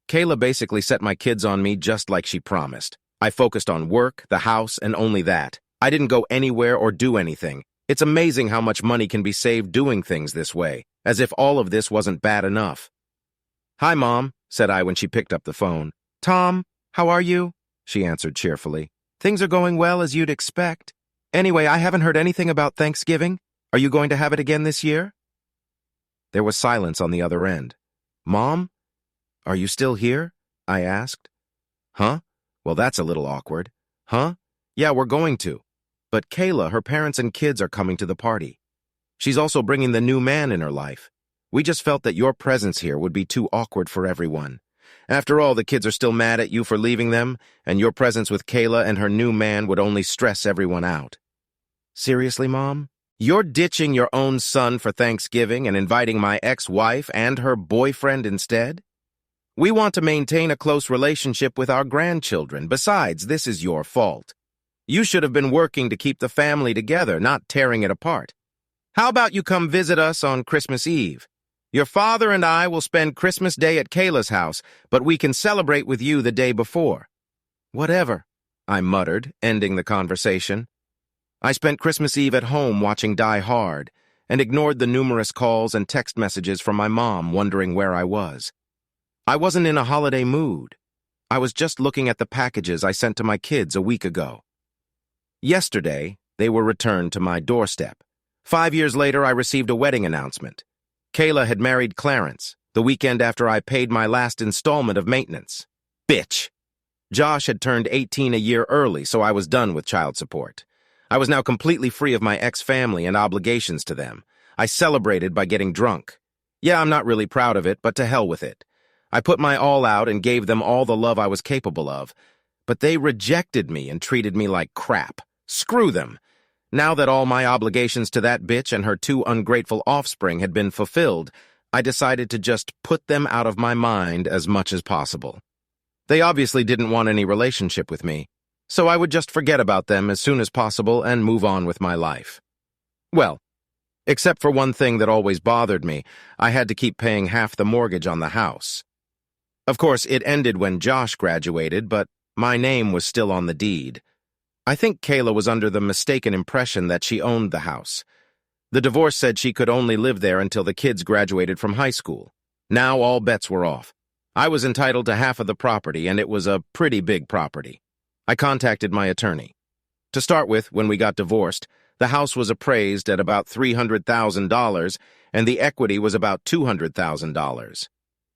Kayla basically set my kids on me just like she promised. I focused on work, the house, and only that. I didn't go anywhere or do anything. It's amazing how much money can be saved doing things this way, as if all of this wasn't bad enough. "Hi, Mom," said I when she picked up the phone. "Tom, how are you?" she answered cheerfully. "Things are going well as you'd expect. Anyway, I haven't heard anything about Thanksgiving. Are you going to have it again this year?" There was silence on the other end. "Mom? Are you still here?" I asked. "Huh? Well, that's a little awkward. Huh? Yeah, we're going to. But Kayla, her parents and kids are coming to the party. She's also bringing the new man in her life. We just felt that your presence here would be too awkward for everyone. After all, the kids are still mad at you for leaving them, and your presence with Kayla and her new man would only stress everyone out." "Seriously, Mom? You're ditching your own son for Thanksgiving and inviting my ex-wife and her boyfriend instead? We want to maintain a close relationship with our grandchildren. Besides, this is your fault. You should have been working to keep the family together, not tearing it apart. How about you come visit us on Christmas Eve? Your father and I will spend Christmas Day at Kayla's house, but we can celebrate with you the day before." "Whatever," I muttered, ending the conversation. I spent Christmas Eve at home watching Die Hard and ignored the numerous calls and text messages from my mom wondering where I was. I wasn't in a holiday mood. I was just looking at the packages I sent to my kids a week ago. Yesterday, they were returned to my doorstep. 5 years later, I received a wedding announcement. Kayla had married Clarence, the weekend after I paid my last installment of maintenance. Bitch! Josh had turned 18 a year early, so I was done with child support. I was now completely free of my ex-family and obligations to them. I celebrated by getting drunk. Yeah, I'm not really proud of it, but to hell with it. I put my all out and gave them all the love I was capable of. But they rejected me and treated me like crap. Screw them. Now that all my obligations to that bitch and her 2 ungrateful offspring had been fulfilled, I decided to just put them out of my mind as much as possible. They obviously didn't want any relationship with me, so I would just forget about them as soon as possible and move on with my life. Well, except for one thing that always bothered me, I had to keep paying half the mortgage on the house. Of course, it ended when Josh graduated, but my name was still on the deed. I think Kayla was under the mistaken impression that she owned the house. The divorce said she could only live there until the kids graduated from high school. Now all bets were off. I was entitled to half of the property, and it was a pretty big property. I contacted my attorney. To start with, when we got divorced, the house was appraised at about $300,000, and the equity was about $200,000.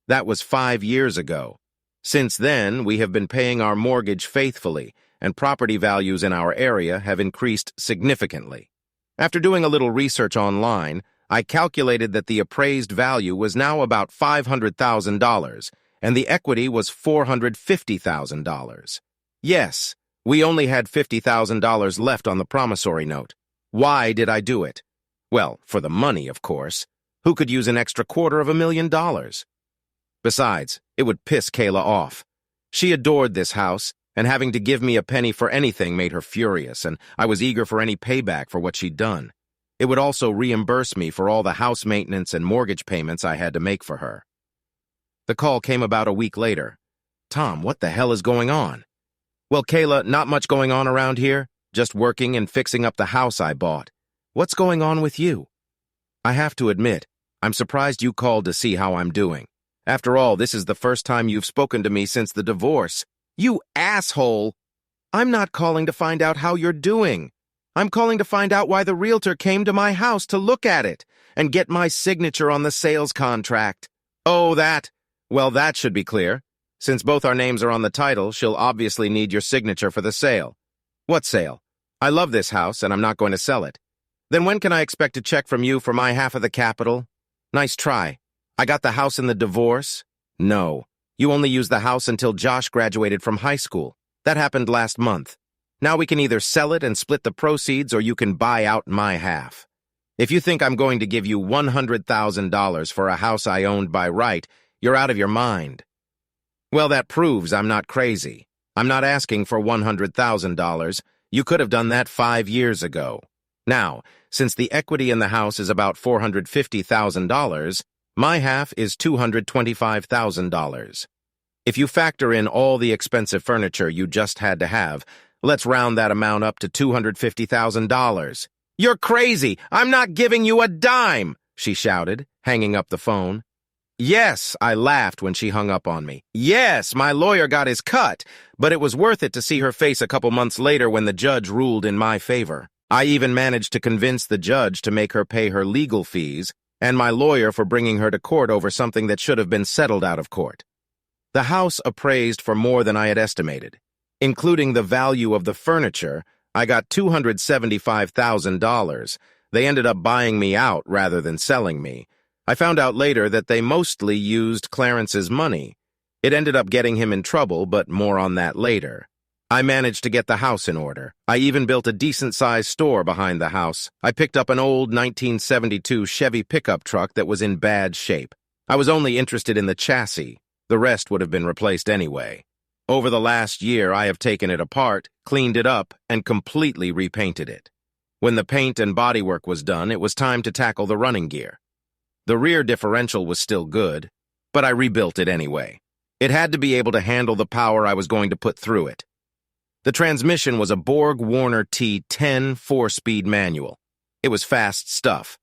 That was 5 years ago. Since then, we have been paying our mortgage faithfully, and property values in our area have increased significantly. After doing a little research online, I calculated that the appraised value was now about $500,000, and the equity was $450,000. Yes, we only had $50,000 left on the promissory note. Why did I do it? Well, for the money, of course. Who could use an extra $250,000? Besides, it would piss Kayla off. She adored this house, and having to give me a penny for anything made her furious, and I was eager for any payback for what she'd done. It would also reimburse me for all the house maintenance and mortgage payments I had to make for her. The call came about a week later. Tom, what the hell is going on? Well, Kayla, not much going on around here. Just working and fixing up the house I bought. What's going on with you? I have to admit, I'm surprised you called to see how I'm doing. After all, this is the first time you've spoken to me since the divorce. You asshole! I'm not calling to find out how you're doing. I'm calling to find out why the realtor came to my house to look at it and get my signature on the sales contract. Oh, that. Well, that should be clear. Since both our names are on the title, she'll obviously need your signature for the sale. What sale? I love this house, and I'm not going to sell it. Then when can I expect a check from you for my half of the capital? Nice try. I got the house in the divorce? No. You only used the house until Josh graduated from high school. That happened last month. Now we can either sell it and split the proceeds, or you can buy out my half. If you think I'm going to give you $100,000 for a house I owned by right, you're out of your mind. Well, that proves I'm not crazy. I'm not asking for $100,000. You could have done that 5 years ago. Now, since the equity in the house is about $450,000, my half is $225,000. If you factor in all the expensive furniture you just had to have, let's round that amount up to $250,000. You're crazy! I'm not giving you a dime! She shouted, hanging up the phone. Yes, I laughed when she hung up on me. Yes, my lawyer got his cut, but it was worth it to see her face a couple months later when the judge ruled in my favor. I even managed to convince the judge to make her pay her legal fees and my lawyer for bringing her to court over something that should have been settled out of court. The house appraised for more than I had estimated. Including the value of the furniture, I got $275,000. They ended up buying me out rather than selling me. I found out later that they mostly used Clarence's money. It ended up getting him in trouble, but more on that later. I managed to get the house in order. I even built a decent-sized store behind the house. I picked up an old 1972 Chevy pickup truck that was in bad shape. I was only interested in the chassis. The rest would have been replaced anyway. Over the last year, I have taken it apart, cleaned it up, and completely repainted it. When the paint and bodywork was done, it was time to tackle the running gear. The rear differential was still good, but I rebuilt it anyway. It had to be able to handle the power I was going to put through it. The transmission was a Borg-Warner T10 4-speed manual. It was fast stuff.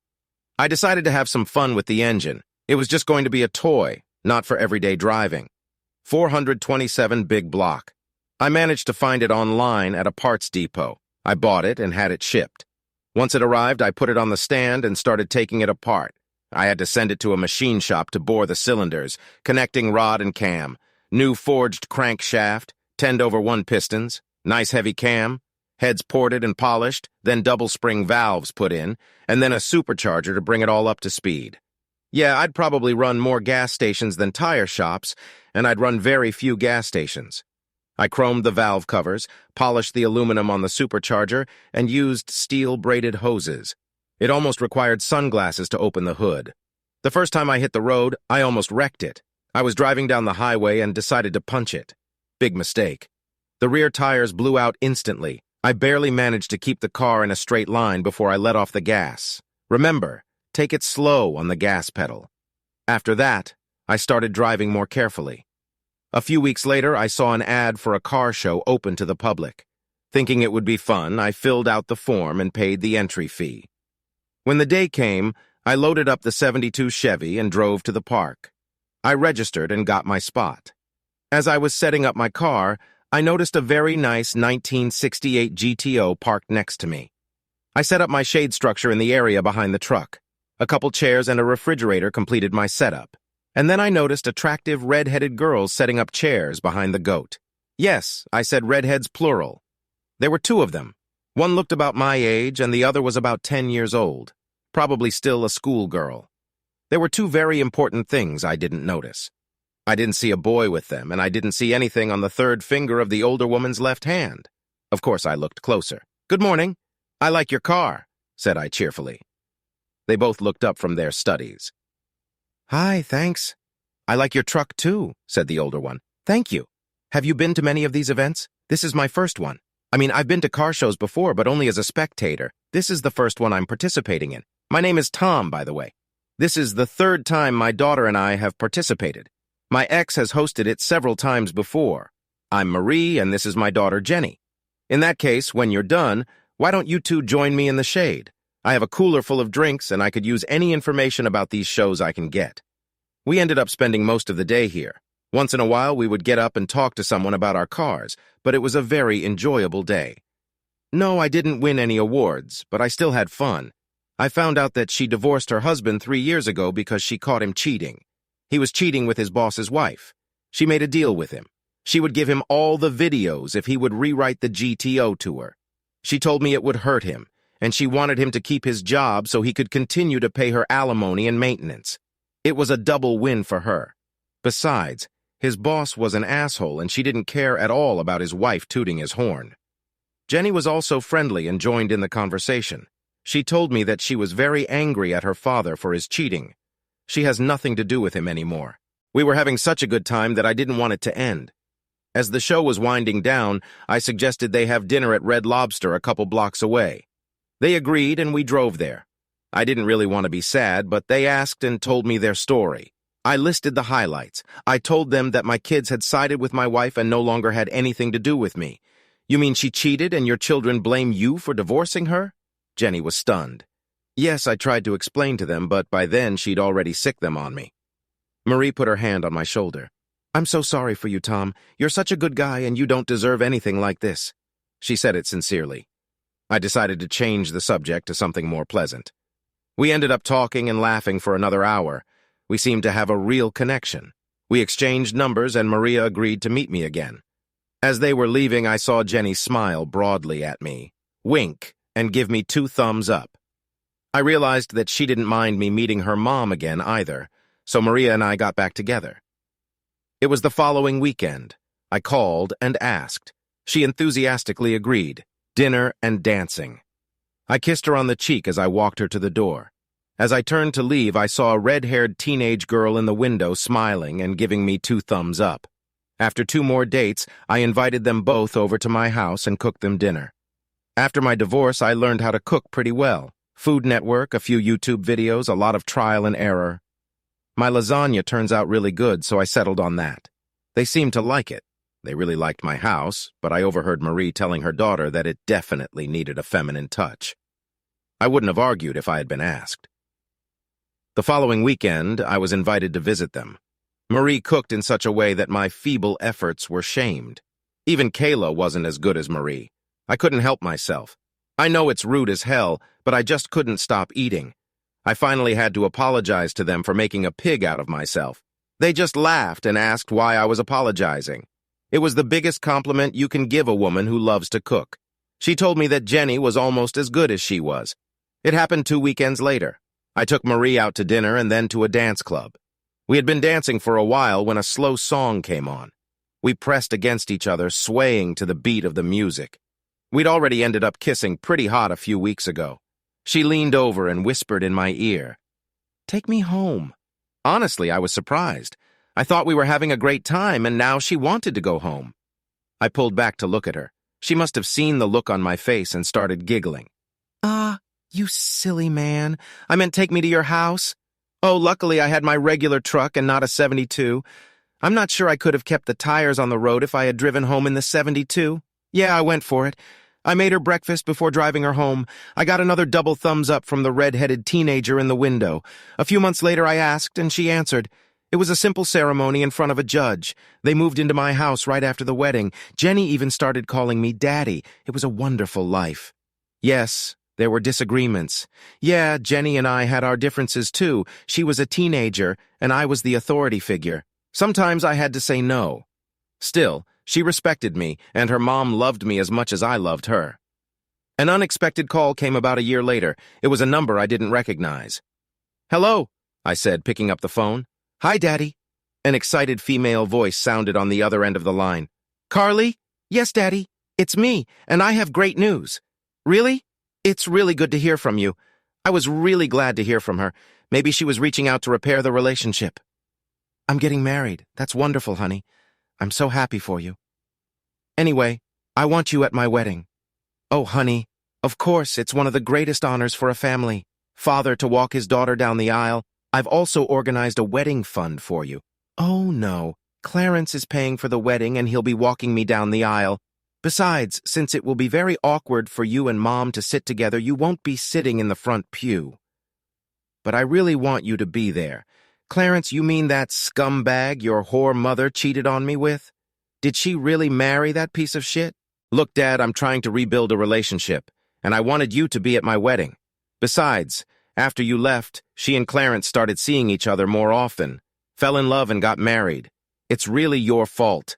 I decided to have some fun with the engine. It was just going to be a toy, not for everyday driving. 427 big block. I managed to find it online at a parts depot. I bought it and had it shipped. Once it arrived, I put it on the stand and started taking it apart. I had to send it to a machine shop to bore the cylinders, connecting rod and cam, new forged crankshaft, 10/1 pistons, nice heavy cam, heads ported and polished, then double spring valves put in, and then a supercharger to bring it all up to speed. Yeah, I'd probably run more gas stations than tire shops, and I'd run very few gas stations. I chromed the valve covers, polished the aluminum on the supercharger, and used steel-braided hoses. It almost required sunglasses to open the hood. The first time I hit the road, I almost wrecked it. I was driving down the highway and decided to punch it. Big mistake. The rear tires blew out instantly. I barely managed to keep the car in a straight line before I let off the gas. Remember, take it slow on the gas pedal. After that, I started driving more carefully. A few weeks later, I saw an ad for a car show open to the public. Thinking it would be fun, I filled out the form and paid the entry fee. When the day came, I loaded up the '72 Chevy and drove to the park. I registered and got my spot. As I was setting up my car, I noticed a very nice 1968 GTO parked next to me. I set up my shade structure in the area behind the truck. A couple chairs and a refrigerator completed my setup. And then I noticed attractive red-headed girls setting up chairs behind the goat. Yes, I said redheads plural. There were two of them. One looked about my age and the other was about 10 years old, probably still a schoolgirl. There were two very important things I didn't notice. I didn't see a boy with them, and I didn't see anything on the third finger of the older woman's left hand. Of course, I looked closer. "Good morning. I like your car," said I cheerfully. They both looked up from their studies. "Hi, thanks. I like your truck too," said the older one. "Thank you. Have you been to many of these events? This is my first one. I mean, I've been to car shows before, but only as a spectator. This is the first one I'm participating in. My name is Tom, by the way. This is the third time my daughter and I have participated. My ex has hosted it several times before. I'm Marie, and this is my daughter, Jenny. In that case, when you're done, why don't you two join me in the shade? I have a cooler full of drinks, and I could use any information about these shows I can get." We ended up spending most of the day here. Once in a while, we would get up and talk to someone about our cars, but it was a very enjoyable day. No, I didn't win any awards, but I still had fun. I found out that she divorced her husband 3 years ago because she caught him cheating. He was cheating with his boss's wife. She made a deal with him. She would give him all the videos if he would rewrite the GTO to her. She told me it would hurt him, and she wanted him to keep his job so he could continue to pay her alimony and maintenance. It was a double win for her. Besides, his boss was an asshole and she didn't care at all about his wife tooting his horn. Jenny was also friendly and joined in the conversation. She told me that she was very angry at her father for his cheating. She has nothing to do with him anymore. We were having such a good time that I didn't want it to end. As the show was winding down, I suggested they have dinner at Red Lobster a couple blocks away. They agreed and we drove there. I didn't really want to be sad, but they asked and told me their story. I listed the highlights. I told them that my kids had sided with my wife and no longer had anything to do with me. "You mean she cheated and your children blame you for divorcing her?" Jenny was stunned. Yes, I tried to explain to them, but by then she'd already sicked them on me. Marie put her hand on my shoulder. "I'm so sorry for you, Tom. You're such a good guy and you don't deserve anything like this." She said it sincerely. I decided to change the subject to something more pleasant. We ended up talking and laughing for another hour. We seemed to have a real connection. We exchanged numbers and Maria agreed to meet me again. As they were leaving, I saw Jenny smile broadly at me, wink, and give me 2 thumbs up. I realized that she didn't mind me meeting her mom again either, so Maria and I got back together. It was the following weekend. I called and asked. She enthusiastically agreed. Dinner and dancing. I kissed her on the cheek as I walked her to the door. As I turned to leave, I saw a red-haired teenage girl in the window smiling and giving me 2 thumbs up. After 2 more dates, I invited them both over to my house and cooked them dinner. After my divorce, I learned how to cook pretty well. Food Network, a few YouTube videos, a lot of trial and error. My lasagna turns out really good, so I settled on that. They seemed to like it. They really liked my house, but I overheard Marie telling her daughter that it definitely needed a feminine touch. I wouldn't have argued if I had been asked. The following weekend, I was invited to visit them. Marie cooked in such a way that my feeble efforts were shamed. Even Kayla wasn't as good as Marie. I couldn't help myself. I know it's rude as hell, but I just couldn't stop eating. I finally had to apologize to them for making a pig out of myself. They just laughed and asked why I was apologizing. It was the biggest compliment you can give a woman who loves to cook. She told me that Jenny was almost as good as she was. It happened 2 weekends later. I took Marie out to dinner and then to a dance club. We had been dancing for a while when a slow song came on. We pressed against each other, swaying to the beat of the music. We'd already ended up kissing pretty hot a few weeks ago. She leaned over and whispered in my ear, "Take me home." Honestly, I was surprised. I thought we were having a great time, and now she wanted to go home. I pulled back to look at her. She must have seen the look on my face and started giggling. You silly man. I meant take me to your house. Oh, luckily I had my regular truck and not a '72. I'm not sure I could have kept the tires on the road if I had driven home in the 72. Yeah, I went for it. I made her breakfast before driving her home. I got another double thumbs up from the red-headed teenager in the window. A few months later I asked, and she answered. It was a simple ceremony in front of a judge. They moved into my house right after the wedding. Jenny even started calling me Daddy. It was a wonderful life. Yes, there were disagreements. Yeah, Jenny and I had our differences too. She was a teenager, and I was the authority figure. Sometimes I had to say no. Still, she respected me, and her mom loved me as much as I loved her. An unexpected call came about a year later. It was a number I didn't recognize. "Hello," I said, picking up the phone. "Hi, Daddy." An excited female voice sounded on the other end of the line. "Carly? Yes, Daddy. It's me, and I have great news." "Really? It's really good to hear from you." I was really glad to hear from her. Maybe she was reaching out to repair the relationship. "I'm getting married. That's wonderful, honey. I'm so happy for you. Anyway, I want you at my wedding." "Oh, honey, of course, it's one of the greatest honors for a family. Father to walk his daughter down the aisle. I've also organized a wedding fund for you." "Oh, no. Clarence is paying for the wedding and he'll be walking me down the aisle. Besides, since it will be very awkward for you and Mom to sit together, you won't be sitting in the front pew." "But I really want you to be there. Clarence, you mean that scumbag your whore mother cheated on me with? Did she really marry that piece of shit?" "Look, Dad, I'm trying to rebuild a relationship, and I wanted you to be at my wedding. Besides, after you left, she and Clarence started seeing each other more often, fell in love and got married. It's really your fault.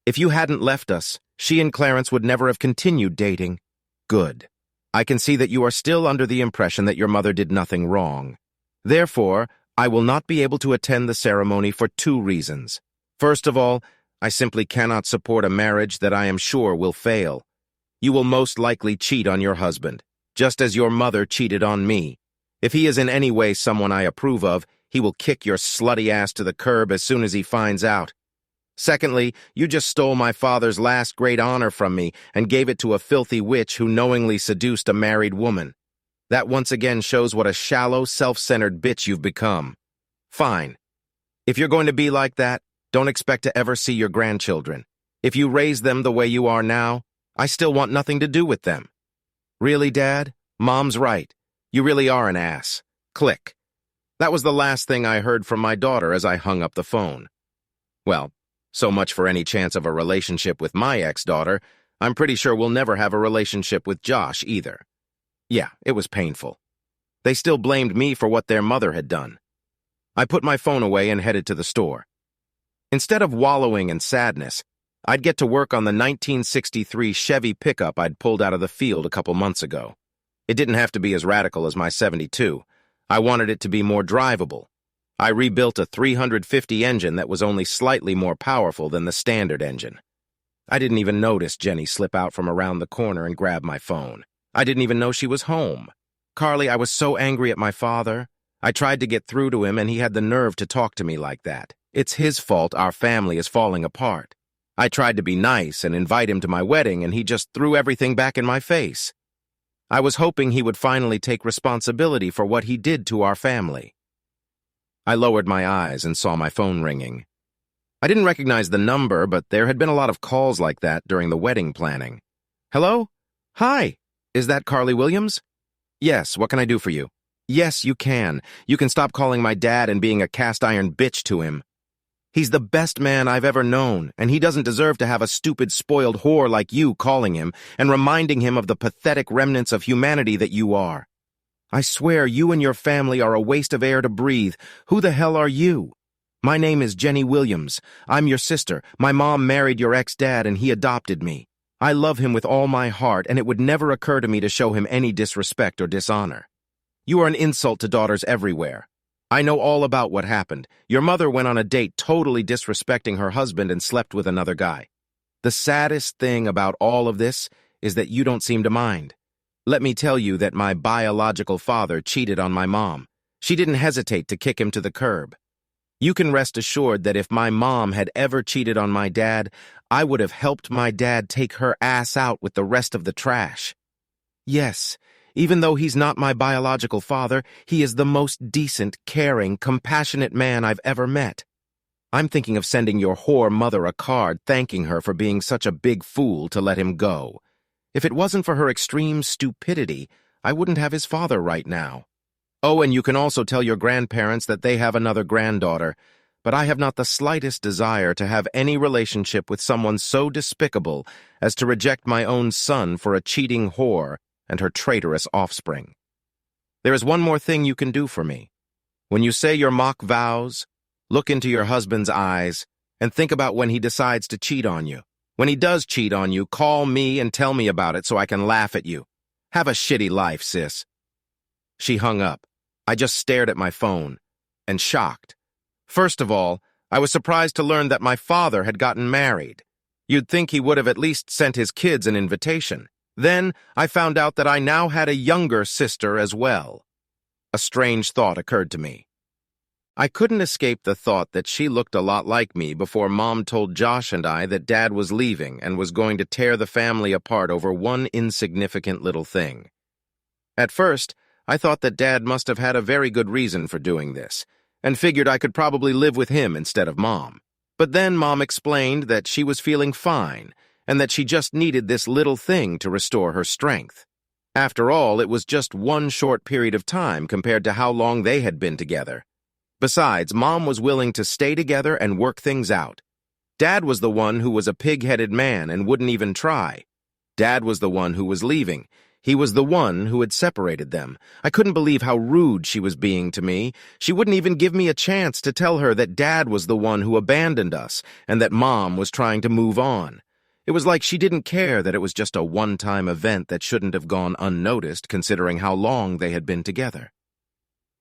If you hadn't left us, she and Clarence would never have continued dating." "Good. I can see that you are still under the impression that your mother did nothing wrong. Therefore, I will not be able to attend the ceremony for 2 reasons. First of all, I simply cannot support a marriage that I am sure will fail. You will most likely cheat on your husband, just as your mother cheated on me. If he is in any way someone I approve of, he will kick your slutty ass to the curb as soon as he finds out. Secondly, you just stole my father's last great honor from me and gave it to a filthy witch who knowingly seduced a married woman. That once again shows what a shallow, self-centered bitch you've become. Fine. If you're going to be like that, don't expect to ever see your grandchildren. If you raise them the way you are now, I still want nothing to do with them." "Really, Dad? Mom's right. You really are an ass." Click. That was the last thing I heard from my daughter as I hung up the phone. Well, so much for any chance of a relationship with my ex-daughter. I'm pretty sure we'll never have a relationship with Josh either. Yeah, it was painful. They still blamed me for what their mother had done. I put my phone away and headed to the store. Instead of wallowing in sadness, I'd get to work on the 1963 Chevy pickup I'd pulled out of the field a couple months ago. It didn't have to be as radical as my 72. I wanted it to be more drivable. I rebuilt a 350 engine that was only slightly more powerful than the standard engine. I didn't even notice Jenny slip out from around the corner and grab my phone. I didn't even know she was home. "Carly, I was so angry at my father. I tried to get through to him and he had the nerve to talk to me like that. It's his fault our family is falling apart. I tried to be nice and invite him to my wedding and he just threw everything back in my face. I was hoping he would finally take responsibility for what he did to our family." I lowered my eyes and saw my phone ringing. I didn't recognize the number, but there had been a lot of calls like that during the wedding planning. "Hello? Hi. Is that Carly Williams?" "Yes, what can I do for you?" "Yes, you can. You can stop calling my dad and being a cast-iron bitch to him. He's the best man I've ever known, and he doesn't deserve to have a stupid, spoiled whore like you calling him and reminding him of the pathetic remnants of humanity that you are. I swear you and your family are a waste of air to breathe. Who the hell are you? My name is Jenny Williams. I'm your sister. My mom married your ex-dad and he adopted me. I love him with all my heart, and it would never occur to me to show him any disrespect or dishonor. You are an insult to daughters everywhere. I know all about what happened. Your mother went on a date totally disrespecting her husband and slept with another guy. The saddest thing about all of this is that you don't seem to mind. Let me tell you that my biological father cheated on my mom. She didn't hesitate to kick him to the curb. You can rest assured that if my mom had ever cheated on my dad, I would have helped my dad take her ass out with the rest of the trash. Yes, even though he's not my biological father, he is the most decent, caring, compassionate man I've ever met. I'm thinking of sending your whore mother a card thanking her for being such a big fool to let him go. If it wasn't for her extreme stupidity, I wouldn't have his father right now. Oh, and you can also tell your grandparents that they have another granddaughter, but I have not the slightest desire to have any relationship with someone so despicable as to reject my own son for a cheating whore and her traitorous offspring. There is one more thing you can do for me. When you say your mock vows, look into your husband's eyes and think about when he decides to cheat on you. When he does cheat on you, call me and tell me about it so I can laugh at you. Have a shitty life, sis. She hung up. I just stared at my phone, and shocked. First of all, I was surprised to learn that my father had gotten married. You'd think he would have at least sent his kids an invitation. Then I found out that I now had a younger sister as well. A strange thought occurred to me. I couldn't escape the thought that she looked a lot like me before Mom told Josh and I that Dad was leaving and was going to tear the family apart over one insignificant little thing. At first, I thought that Dad must have had a very good reason for doing this, and figured I could probably live with him instead of Mom. But then Mom explained that she was feeling fine, and that she just needed this little thing to restore her strength. After all, it was just one short period of time compared to how long they had been together. Besides, Mom was willing to stay together and work things out. Dad was the one who was a pig-headed man and wouldn't even try. Dad was the one who was leaving. He was the one who had separated them. I couldn't believe how rude she was being to me. She wouldn't even give me a chance to tell her that Dad was the one who abandoned us and that Mom was trying to move on. It was like she didn't care that it was just a one-time event that shouldn't have gone unnoticed considering how long they had been together.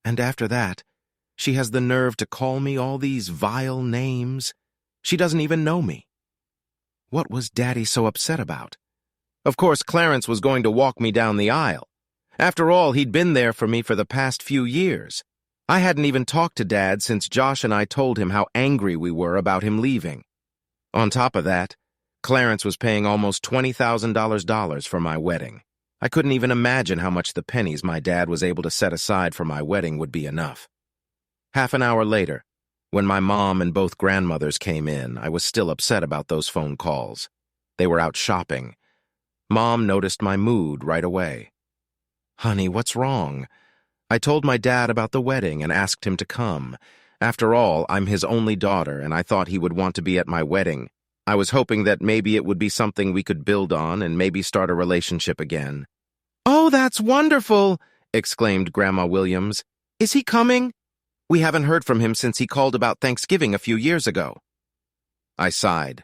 And after that, she has the nerve to call me all these vile names. She doesn't even know me. What was Daddy so upset about? Of course, Clarence was going to walk me down the aisle. After all, he'd been there for me for the past few years. I hadn't even talked to Dad since Josh and I told him how angry we were about him leaving. On top of that, Clarence was paying almost $20,000 for my wedding. I couldn't even imagine how much the pennies my dad was able to set aside for my wedding would be enough. Half an hour later, when my mom and both grandmothers came in, I was still upset about those phone calls. They were out shopping. Mom noticed my mood right away. "Honey, what's wrong?" I told my dad about the wedding and asked him to come. After all, I'm his only daughter, and I thought he would want to be at my wedding. I was hoping that maybe it would be something we could build on and maybe start a relationship again. "Oh, that's wonderful!" exclaimed Grandma Williams. "Is he coming?" "We haven't heard from him since he called about Thanksgiving a few years ago." I sighed.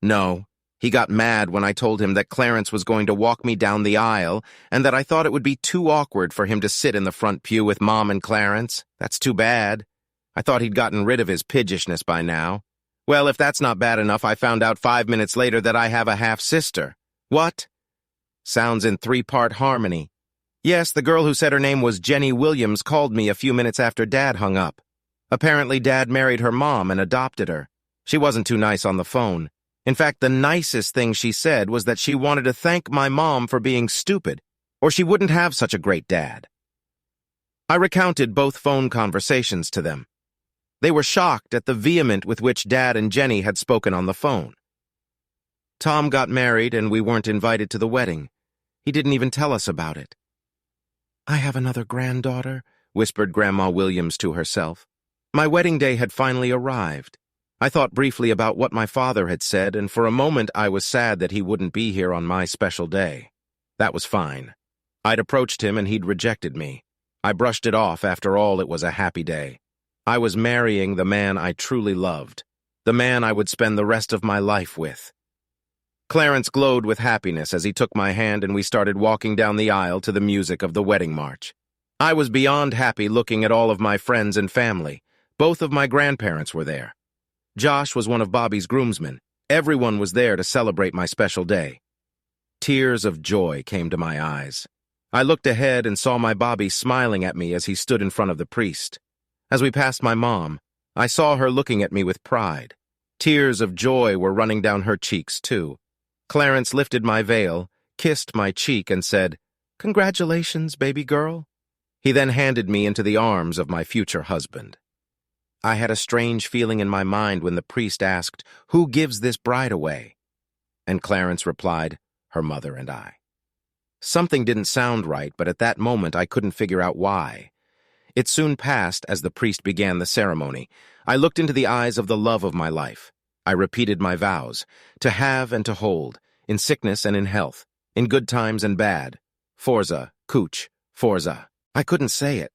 No, he got mad when I told him that Clarence was going to walk me down the aisle and that I thought it would be too awkward for him to sit in the front pew with Mom and Clarence. That's too bad. I thought he'd gotten rid of his pidgishness by now. Well, if that's not bad enough, I found out 5 minutes later that I have a half-sister. What? Sounds in three-part harmony. Yes, the girl who said her name was Jenny Williams called me a few minutes after Dad hung up. Apparently, Dad married her mom and adopted her. She wasn't too nice on the phone. In fact, the nicest thing she said was that she wanted to thank my mom for being stupid, or she wouldn't have such a great dad. I recounted both phone conversations to them. They were shocked at the vehement with which Dad and Jenny had spoken on the phone. Tom got married and we weren't invited to the wedding. He didn't even tell us about it. "I have another granddaughter," whispered Grandma Williams to herself. My wedding day had finally arrived. I thought briefly about what my father had said, and for a moment I was sad that he wouldn't be here on my special day. That was fine. I'd approached him and he'd rejected me. I brushed it off. After all, it was a happy day. I was marrying the man I truly loved, the man I would spend the rest of my life with. Clarence glowed with happiness as he took my hand and we started walking down the aisle to the music of the wedding march. I was beyond happy looking at all of my friends and family. Both of my grandparents were there. Josh was one of Bobby's groomsmen. Everyone was there to celebrate my special day. Tears of joy came to my eyes. I looked ahead and saw my Bobby smiling at me as he stood in front of the priest. As we passed my mom, I saw her looking at me with pride. Tears of joy were running down her cheeks, too. Clarence lifted my veil, kissed my cheek, and said, "Congratulations, baby girl." He then handed me into the arms of my future husband. I had a strange feeling in my mind when the priest asked, "Who gives this bride away?" And Clarence replied, "Her mother and I." Something didn't sound right, but at that moment I couldn't figure out why. It soon passed as the priest began the ceremony. I looked into the eyes of the love of my life. I repeated my vows, to have and to hold, in sickness and in health, in good times and bad. Forza, Cooch, Forza. I couldn't say it.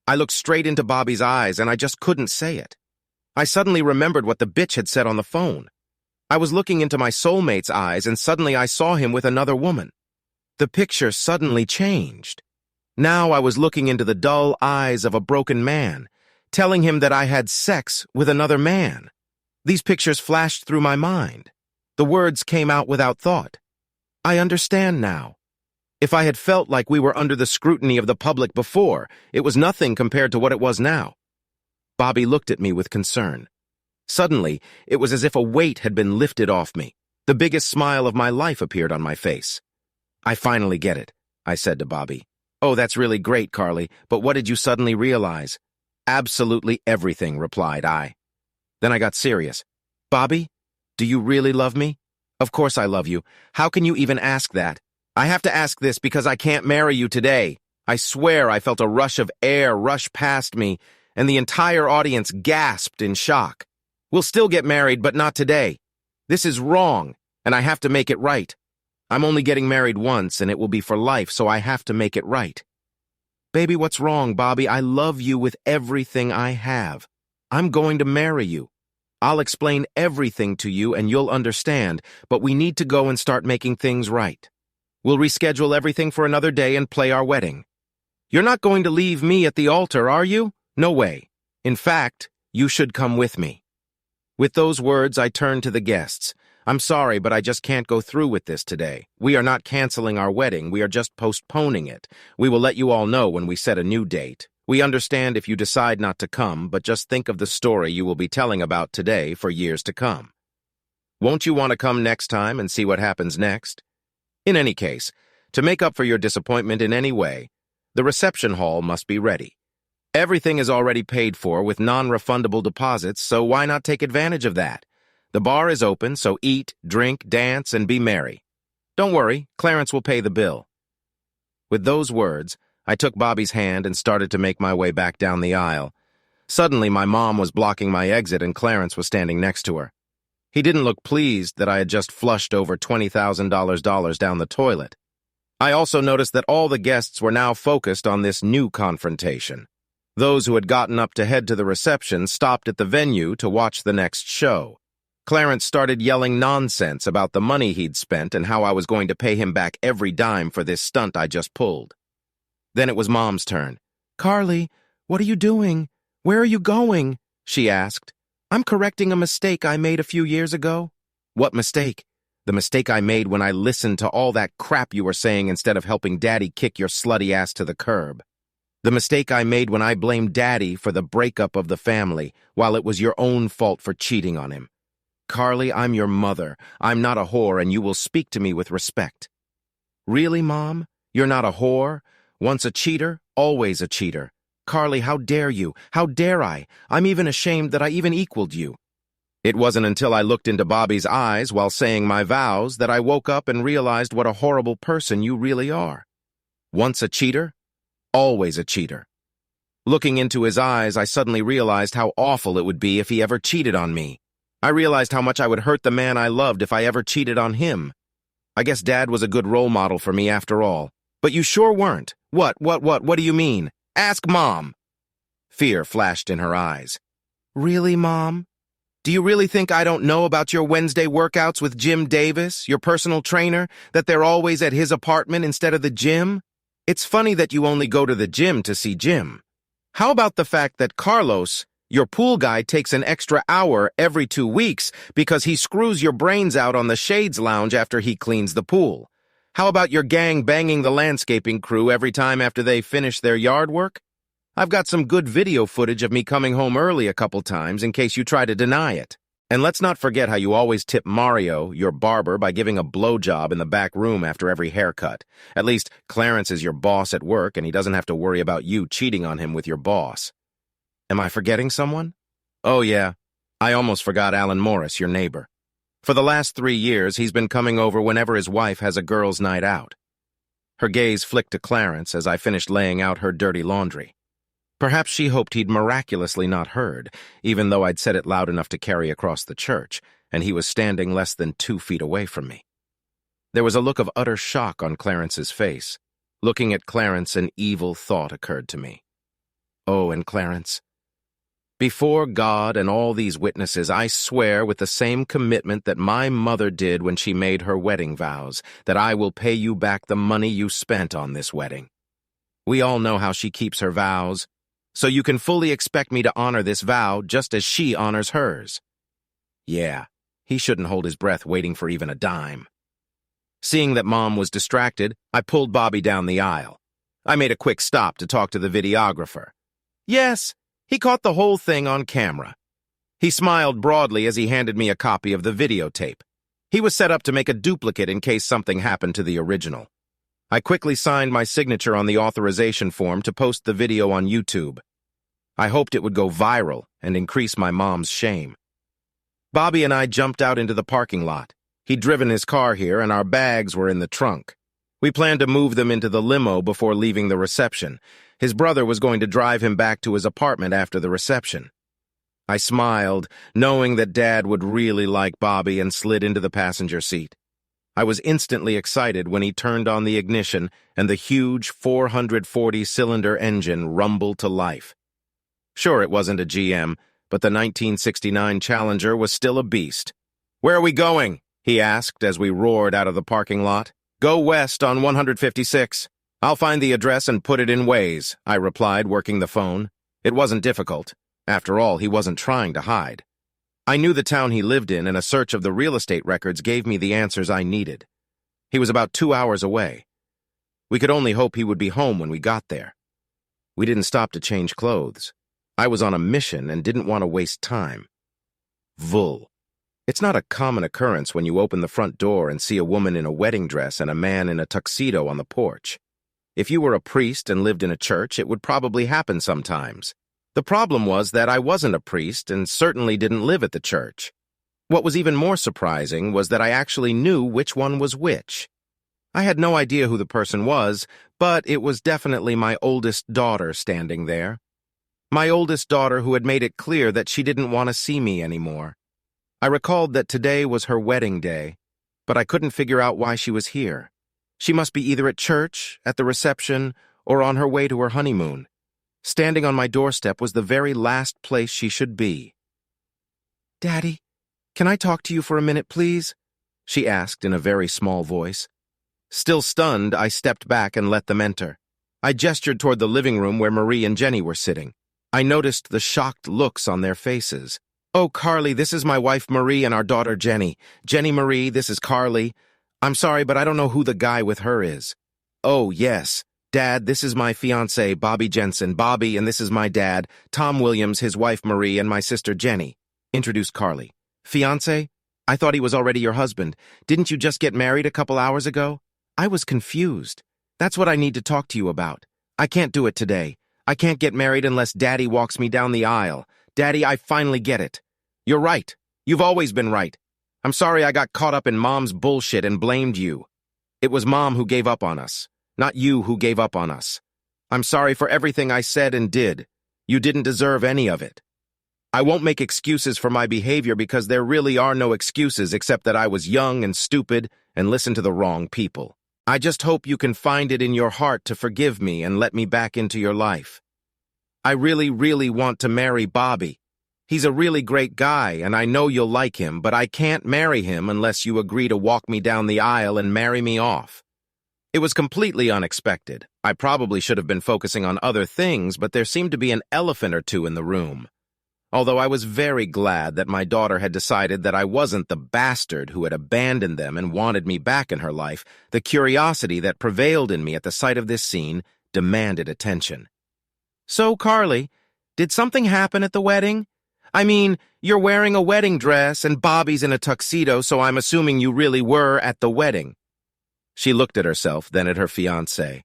I looked straight into Bobby's eyes and I just couldn't say it. I suddenly remembered what the bitch had said on the phone. I was looking into my soulmate's eyes and suddenly I saw him with another woman. The picture suddenly changed. Now I was looking into the dull eyes of a broken man, telling him that I had sex with another man. These pictures flashed through my mind. The words came out without thought. I understand now. If I had felt like we were under the scrutiny of the public before, it was nothing compared to what it was now. Bobby looked at me with concern. Suddenly, it was as if a weight had been lifted off me. The biggest smile of my life appeared on my face. "I finally get it," I said to Bobby. "Oh, that's really great, Carly, but what did you suddenly realize?" "Absolutely everything," replied I. Then I got serious. "Bobby, do you really love me?" "Of course I love you. How can you even ask that?" "I have to ask this because I can't marry you today." I swear I felt a rush of air rush past me, and the entire audience gasped in shock. "We'll still get married, but not today. This is wrong, and I have to make it right. I'm only getting married once, and it will be for life, so I have to make it right." "Baby, what's wrong, Bobby? I love you with everything I have. I'm going to marry you. I'll explain everything to you, and you'll understand, but we need to go and start making things right. We'll reschedule everything for another day and play our wedding. You're not going to leave me at the altar, are you? No way. In fact, you should come with me." With those words, I turned to the guests. "I'm sorry, but I just can't go through with this today. We are not canceling our wedding, we are just postponing it. We will let you all know when we set a new date. We understand if you decide not to come, but just think of the story you will be telling about today for years to come. Won't you want to come next time and see what happens next? In any case, to make up for your disappointment in any way, the reception hall must be ready. Everything is already paid for with non-refundable deposits, so why not take advantage of that? The bar is open, so eat, drink, dance, and be merry. Don't worry, Clarence will pay the bill." With those words, I took Bobby's hand and started to make my way back down the aisle. Suddenly, my mom was blocking my exit and Clarence was standing next to her. He didn't look pleased that I had just flushed over $20,000 down the toilet. I also noticed that all the guests were now focused on this new confrontation. Those who had gotten up to head to the reception stopped at the venue to watch the next show. Clarence started yelling nonsense about the money he'd spent and how I was going to pay him back every dime for this stunt I just pulled. Then it was Mom's turn. "Carly, what are you doing? Where are you going?" she asked. "I'm correcting a mistake I made a few years ago." "What mistake?" "The mistake I made when I listened to all that crap you were saying instead of helping Daddy kick your slutty ass to the curb. The mistake I made when I blamed Daddy for the breakup of the family, while it was your own fault for cheating on him. Carly, I'm your mother. I'm not a whore, and you will speak to me with respect." "Really, Mom? You're not a whore? Once a cheater, always a cheater. Carly, how dare you? How dare I? I'm even ashamed that I even equaled you." It wasn't until I looked into Bobby's eyes while saying my vows that I woke up and realized what a horrible person you really are. Once a cheater, always a cheater. Looking into his eyes, I suddenly realized how awful it would be if he ever cheated on me. I realized how much I would hurt the man I loved if I ever cheated on him. I guess Dad was a good role model for me after all. "But you sure weren't." What do you mean? Ask Mom." Fear flashed in her eyes. "Really, Mom? Do you really think I don't know about your Wednesday workouts with Jim Davis, your personal trainer, that they're always at his apartment instead of the gym? It's funny that you only go to the gym to see Jim. How about the fact that Carlos, your pool guy, takes an extra hour every 2 weeks because he screws your brains out on the Shades Lounge after he cleans the pool? How about your gang banging the landscaping crew every time after they finish their yard work? I've got some good video footage of me coming home early a couple times in case you try to deny it. And let's not forget how you always tip Mario, your barber, by giving a blowjob in the back room after every haircut. At least Clarence is your boss at work and he doesn't have to worry about you cheating on him with your boss. Am I forgetting someone? Oh, yeah. I almost forgot Alan Morris, your neighbor. For the last 3 years, he's been coming over whenever his wife has a girls' night out. Her gaze flicked to Clarence as I finished laying out her dirty laundry. Perhaps she hoped he'd miraculously not heard, even though I'd said it loud enough to carry across the church, and he was standing less than 2 feet away from me. There was a look of utter shock on Clarence's face. Looking at Clarence, an evil thought occurred to me. Oh, and Clarence, before God and all these witnesses, I swear with the same commitment that my mother did when she made her wedding vows, that I will pay you back the money you spent on this wedding. We all know how she keeps her vows, so you can fully expect me to honor this vow just as she honors hers. Yeah, he shouldn't hold his breath waiting for even a dime. Seeing that Mom was distracted, I pulled Bobby down the aisle. I made a quick stop to talk to the videographer. Yes, he caught the whole thing on camera. He smiled broadly as he handed me a copy of the videotape. He was set up to make a duplicate in case something happened to the original. I quickly signed my signature on the authorization form to post the video on YouTube. I hoped it would go viral and increase my mom's shame. Bobby and I jumped out into the parking lot. He'd driven his car here and our bags were in the trunk. We planned to move them into the limo before leaving the reception. His brother was going to drive him back to his apartment after the reception. I smiled, knowing that Dad would really like Bobby, and slid into the passenger seat. I was instantly excited when he turned on the ignition and the huge 440-cylinder engine rumbled to life. Sure, it wasn't a GM, but the 1969 Challenger was still a beast. "Where are we going?" he asked as we roared out of the parking lot. "Go west on 156. I'll find the address and put it in Waze," I replied, working the phone. It wasn't difficult. After all, he wasn't trying to hide. I knew the town he lived in, and a search of the real estate records gave me the answers I needed. He was about 2 hours away. We could only hope he would be home when we got there. We didn't stop to change clothes. I was on a mission and didn't want to waste time. Vull. It's not a common occurrence when you open the front door and see a woman in a wedding dress and a man in a tuxedo on the porch. If you were a priest and lived in a church, it would probably happen sometimes. The problem was that I wasn't a priest and certainly didn't live at the church. What was even more surprising was that I actually knew which one was which. I had no idea who the person was, but it was definitely my oldest daughter standing there. My oldest daughter who had made it clear that she didn't want to see me anymore. I recalled that today was her wedding day, but I couldn't figure out why she was here. She must be either at church, at the reception, or on her way to her honeymoon. Standing on my doorstep was the very last place she should be. "Daddy, can I talk to you for a minute, please?" she asked in a very small voice. Still stunned, I stepped back and let them enter. I gestured toward the living room where Marie and Jenny were sitting. I noticed the shocked looks on their faces. "Oh, Carly, this is my wife Marie and our daughter Jenny. Jenny Marie, this is Carly. I'm sorry, but I don't know who the guy with her is." "Oh, yes. Dad, this is my fiancé, Bobby Jensen. Bobby, and this is my dad, Tom Williams, his wife Marie, and my sister Jenny," introduced Carly. "Fiancé? I thought he was already your husband. Didn't you just get married a couple hours ago?" I was confused. "That's what I need to talk to you about. I can't do it today. I can't get married unless Daddy walks me down the aisle. Daddy, I finally get it. You're right. You've always been right. I'm sorry I got caught up in Mom's bullshit and blamed you. It was Mom who gave up on us, not you who gave up on us. I'm sorry for everything I said and did. You didn't deserve any of it. I won't make excuses for my behavior because there really are no excuses except that I was young and stupid and listened to the wrong people. I just hope you can find it in your heart to forgive me and let me back into your life. I really, really want to marry Bobby. He's a really great guy, and I know you'll like him, but I can't marry him unless you agree to walk me down the aisle and marry me off." It was completely unexpected. I probably should have been focusing on other things, but there seemed to be an elephant or two in the room. Although I was very glad that my daughter had decided that I wasn't the bastard who had abandoned them and wanted me back in her life, the curiosity that prevailed in me at the sight of this scene demanded attention. "So, Carly, did something happen at the wedding? I mean, you're wearing a wedding dress and Bobby's in a tuxedo, so I'm assuming you really were at the wedding." She looked at herself, then at her fiancé.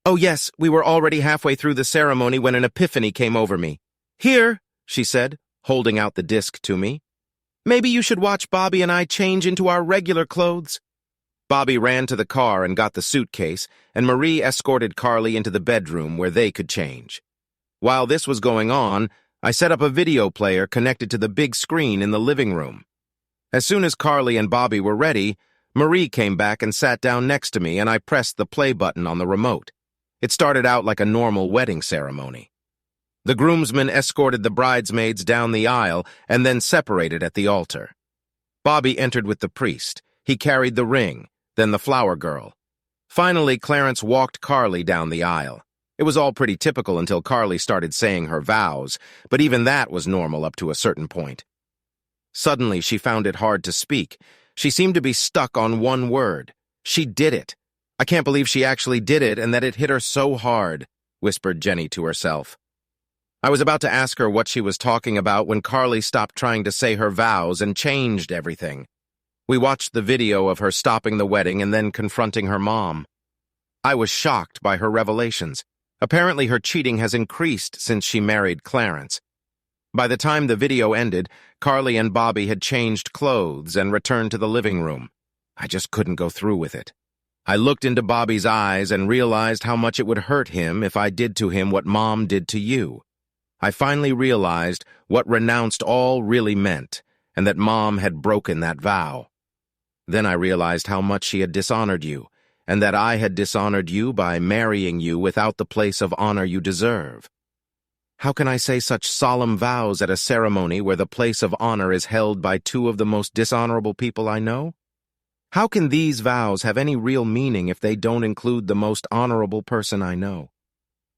"Oh yes, we were already halfway through the ceremony when an epiphany came over me. 'Here,' she said, holding out the disc to me. "Maybe you should watch Bobby and I change into our regular clothes." Bobby ran to the car and got the suitcase, and Marie escorted Carly into the bedroom where they could change. While this was going on, I set up a video player connected to the big screen in the living room. As soon as Carly and Bobby were ready, Marie came back and sat down next to me, and I pressed the play button on the remote. It started out like a normal wedding ceremony. The groomsmen escorted the bridesmaids down the aisle and then separated at the altar. Bobby entered with the priest. He carried the ring, then the flower girl. Finally, Clarence walked Carly down the aisle. It was all pretty typical until Carly started saying her vows, but even that was normal up to a certain point. Suddenly, she found it hard to speak. She seemed to be stuck on one word. "She did it. I can't believe she actually did it and that it hit her so hard," whispered Jenny to herself. I was about to ask her what she was talking about when Carly stopped trying to say her vows and changed everything. We watched the video of her stopping the wedding and then confronting her mom. I was shocked by her revelations. Apparently her cheating has increased since she married Clarence. By the time the video ended, Carly and Bobby had changed clothes and returned to the living room. I just couldn't go through with it. I looked into Bobby's eyes and realized how much it would hurt him if I did to him what Mom did to you. I finally realized what renounced all really meant, and that Mom had broken that vow. Then I realized how much she had dishonored you, and that I had dishonored you by marrying you without the place of honor you deserve. How can I say such solemn vows at a ceremony where the place of honor is held by two of the most dishonorable people I know? How can these vows have any real meaning if they don't include the most honorable person I know?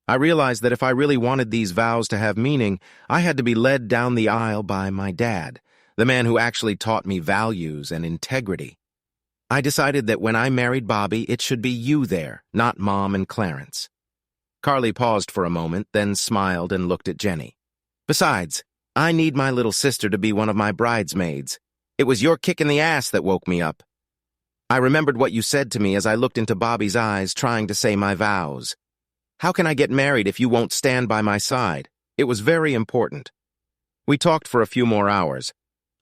I realized that if I really wanted these vows to have meaning, I had to be led down the aisle by my dad, the man who actually taught me values and integrity. I decided that when I married Bobby, it should be you there, not Mom and Clarence. Carly paused for a moment, then smiled and looked at Jenny. "Besides, I need my little sister to be one of my bridesmaids. It was your kick in the ass that woke me up." I remembered what you said to me as I looked into Bobby's eyes, trying to say my vows. "How can I get married if you won't stand by my side?" It was very important. We talked for a few more hours.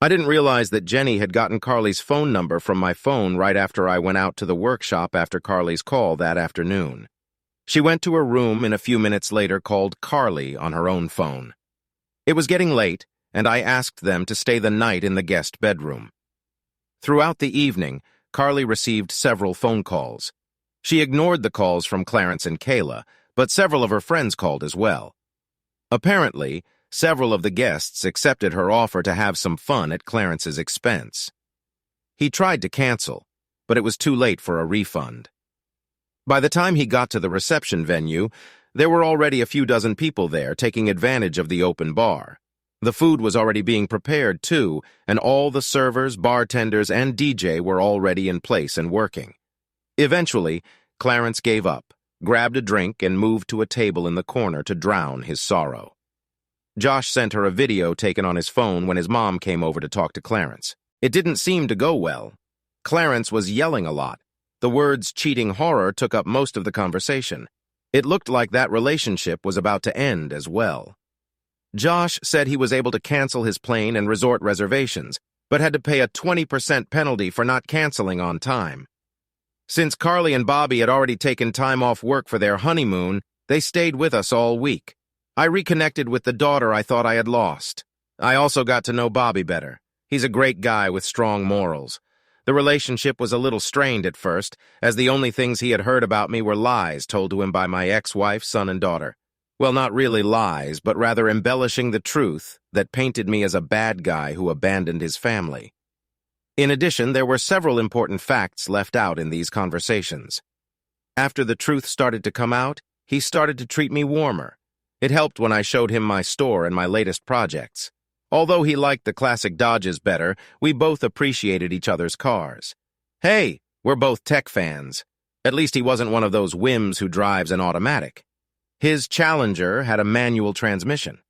I didn't realize that Jenny had gotten Carly's phone number from my phone right after I went out to the workshop after Carly's call that afternoon. She went to her room and a few minutes later called Carly on her own phone. It was getting late, and I asked them to stay the night in the guest bedroom. Throughout the evening, Carly received several phone calls. She ignored the calls from Clarence and Kayla, but several of her friends called as well. Apparently, several of the guests accepted her offer to have some fun at Clarence's expense. He tried to cancel, but it was too late for a refund. By the time he got to the reception venue, there were already a few dozen people there taking advantage of the open bar. The food was already being prepared, too, and all the servers, bartenders, and DJ were already in place and working. Eventually, Clarence gave up, grabbed a drink, and moved to a table in the corner to drown his sorrow. Josh sent her a video taken on his phone when his mom came over to talk to Clarence. It didn't seem to go well. Clarence was yelling a lot. The words cheating horror took up most of the conversation. It looked like that relationship was about to end as well. Josh said he was able to cancel his plane and resort reservations, but had to pay a 20% penalty for not canceling on time. Since Carly and Bobby had already taken time off work for their honeymoon, they stayed with us all week. I reconnected with the daughter I thought I had lost. I also got to know Bobby better. He's a great guy with strong morals. The relationship was a little strained at first, as the only things he had heard about me were lies told to him by my ex-wife, son, and daughter. Well, not really lies, but rather embellishing the truth that painted me as a bad guy who abandoned his family. In addition, there were several important facts left out in these conversations. After the truth started to come out, he started to treat me warmer. It helped when I showed him my store and my latest projects. Although he liked the classic Dodges better, we both appreciated each other's cars. Hey, we're both tech fans. At least he wasn't one of those whims who drives an automatic. His Challenger had a manual transmission.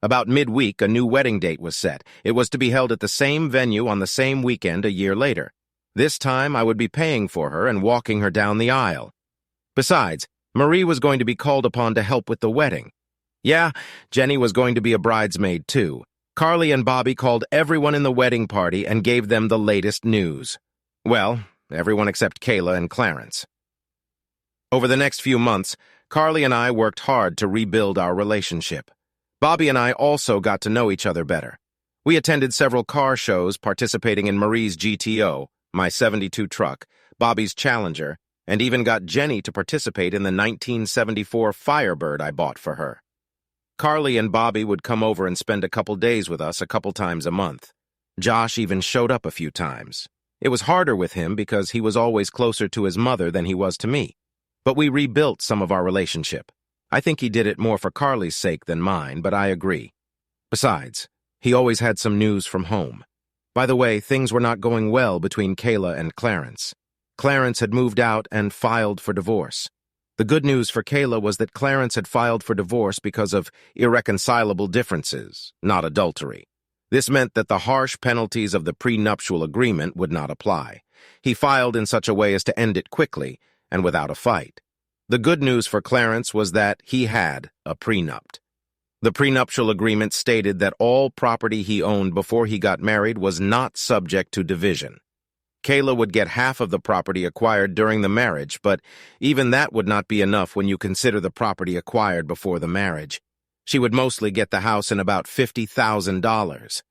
About midweek, a new wedding date was set. It was to be held at the same venue on the same weekend a year later. This time, I would be paying for her and walking her down the aisle. Besides, Marie was going to be called upon to help with the wedding. Yeah, Jenny was going to be a bridesmaid, too. Carly and Bobby called everyone in the wedding party and gave them the latest news. Well, everyone except Kayla and Clarence. Over the next few months, Carly and I worked hard to rebuild our relationship. Bobby and I also got to know each other better. We attended several car shows, participating in Marie's GTO, my '72 truck, Bobby's Challenger, and even got Jenny to participate in the 1974 Firebird I bought for her. Carly and Bobby would come over and spend a couple days with us a couple times a month. Josh even showed up a few times. It was harder with him because he was always closer to his mother than he was to me. But we rebuilt some of our relationship. I think he did it more for Carly's sake than mine, but I agree. Besides, he always had some news from home. By the way, things were not going well between Kayla and Clarence. Clarence had moved out and filed for divorce. The good news for Kayla was that Clarence had filed for divorce because of irreconcilable differences, not adultery. This meant that the harsh penalties of the prenuptial agreement would not apply. He filed in such a way as to end it quickly and without a fight. The good news for Clarence was that he had a prenup. The prenuptial agreement stated that all property he owned before he got married was not subject to division. Kayla would get half of the property acquired during the marriage, but even that would not be enough when you consider the property acquired before the marriage. She would mostly get the house and about $50,000.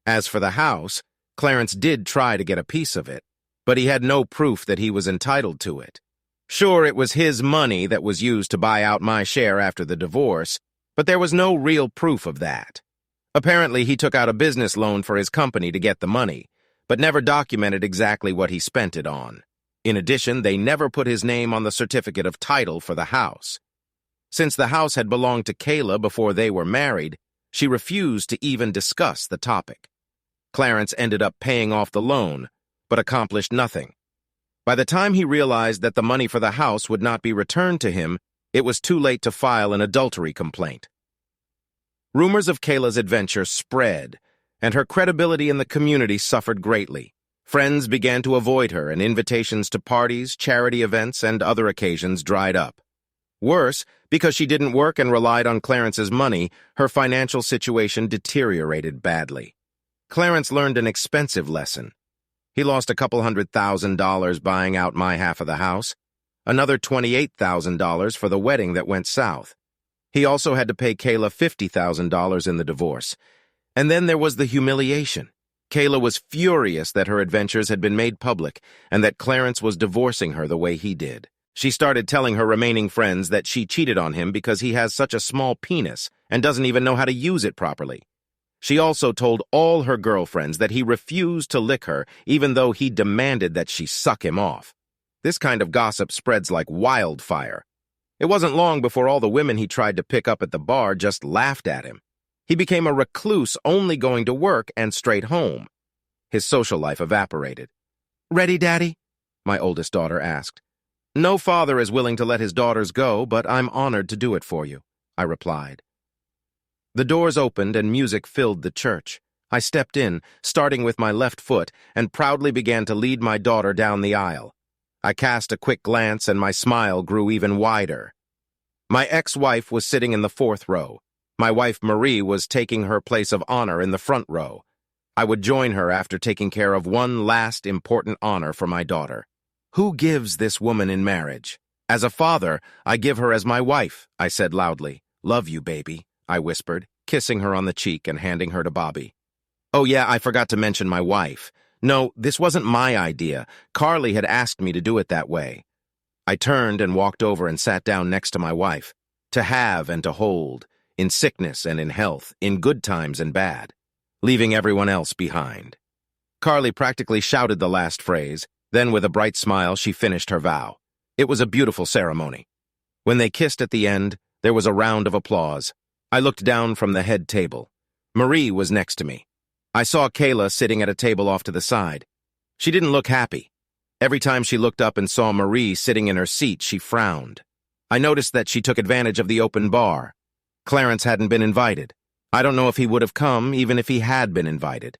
As for the house, Clarence did try to get a piece of it, but he had no proof that he was entitled to it. Sure, it was his money that was used to buy out my share after the divorce, but there was no real proof of that. Apparently, he took out a business loan for his company to get the money, but never documented exactly what he spent it on. In addition, they never put his name on the certificate of title for the house. Since the house had belonged to Kayla before they were married, she refused to even discuss the topic. Clarence ended up paying off the loan, but accomplished nothing. By the time he realized that the money for the house would not be returned to him, it was too late to file an adultery complaint. Rumors of Kayla's adventure spread, and her credibility in the community suffered greatly. Friends began to avoid her, and invitations to parties, charity events, and other occasions dried up. Worse, because she didn't work and relied on Clarence's money, her financial situation deteriorated badly. Clarence learned an expensive lesson. He lost a couple $100,000 buying out my half of the house, another $28,000 for the wedding that went south. He also had to pay Kayla $50,000 in the divorce. And then there was the humiliation. Kayla was furious that her adventures had been made public and that Clarence was divorcing her the way he did. She started telling her remaining friends that she cheated on him because he has such a small penis and doesn't even know how to use it properly. She also told all her girlfriends that he refused to lick her even though he demanded that she suck him off. This kind of gossip spreads like wildfire. It wasn't long before all the women he tried to pick up at the bar just laughed at him. He became a recluse, only going to work and straight home. His social life evaporated. "Ready, Daddy?" my oldest daughter asked. "No father is willing to let his daughters go, but I'm honored to do it for you," I replied. The doors opened and music filled the church. I stepped in, starting with my left foot, and proudly began to lead my daughter down the aisle. I cast a quick glance and my smile grew even wider. My ex-wife was sitting in the fourth row. My wife Marie was taking her place of honor in the front row. I would join her after taking care of one last important honor for my daughter. Who gives this woman in marriage? As a father, I give her as my wife, I said loudly. "Love you, baby," I whispered, kissing her on the cheek and handing her to Bobby. Oh yeah, I forgot to mention my wife. No, this wasn't my idea. Carly had asked me to do it that way. I turned and walked over and sat down next to my wife. To have and to hold, in sickness and in health, in good times and bad, leaving everyone else behind. Carly practically shouted the last phrase, then with a bright smile she finished her vow. It was a beautiful ceremony. When they kissed at the end, there was a round of applause. I looked down from the head table. Marie was next to me. I saw Kayla sitting at a table off to the side. She didn't look happy. Every time she looked up and saw Marie sitting in her seat, she frowned. I noticed that she took advantage of the open bar. Clarence hadn't been invited. I don't know if he would have come, even if he had been invited.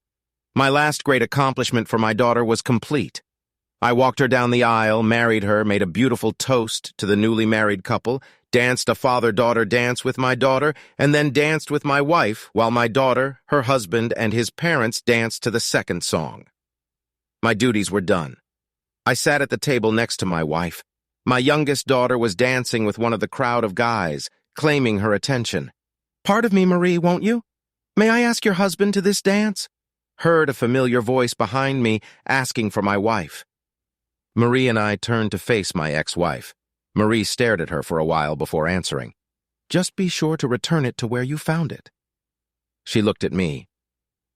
My last great accomplishment for my daughter was complete. I walked her down the aisle, married her, made a beautiful toast to the newly married couple, danced a father-daughter dance with my daughter, and then danced with my wife while my daughter, her husband, and his parents danced to the second song. My duties were done. I sat at the table next to my wife. My youngest daughter was dancing with one of the crowd of guys, claiming her attention. "Pardon me, Marie, won't you? May I ask your husband to this dance?" Heard a familiar voice behind me asking for my wife. Marie and I turned to face my ex-wife. Marie stared at her for a while before answering. "Just be sure to return it to where you found it." She looked at me.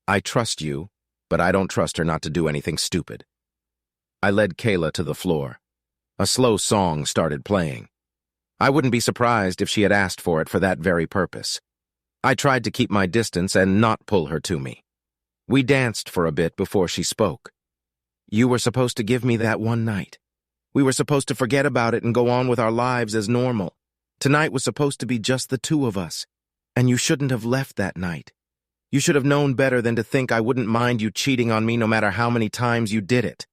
"I trust you, but I don't trust her not to do anything stupid." I led Kayla to the floor. A slow song started playing. I wouldn't be surprised if she had asked for it for that very purpose. I tried to keep my distance and not pull her to me. We danced for a bit before she spoke. "You were supposed to give me that one night. We were supposed to forget about it and go on with our lives as normal. Tonight was supposed to be just the two of us, and you shouldn't have left that night. You should have known better than to think I wouldn't mind you cheating on me no matter how many times you did it.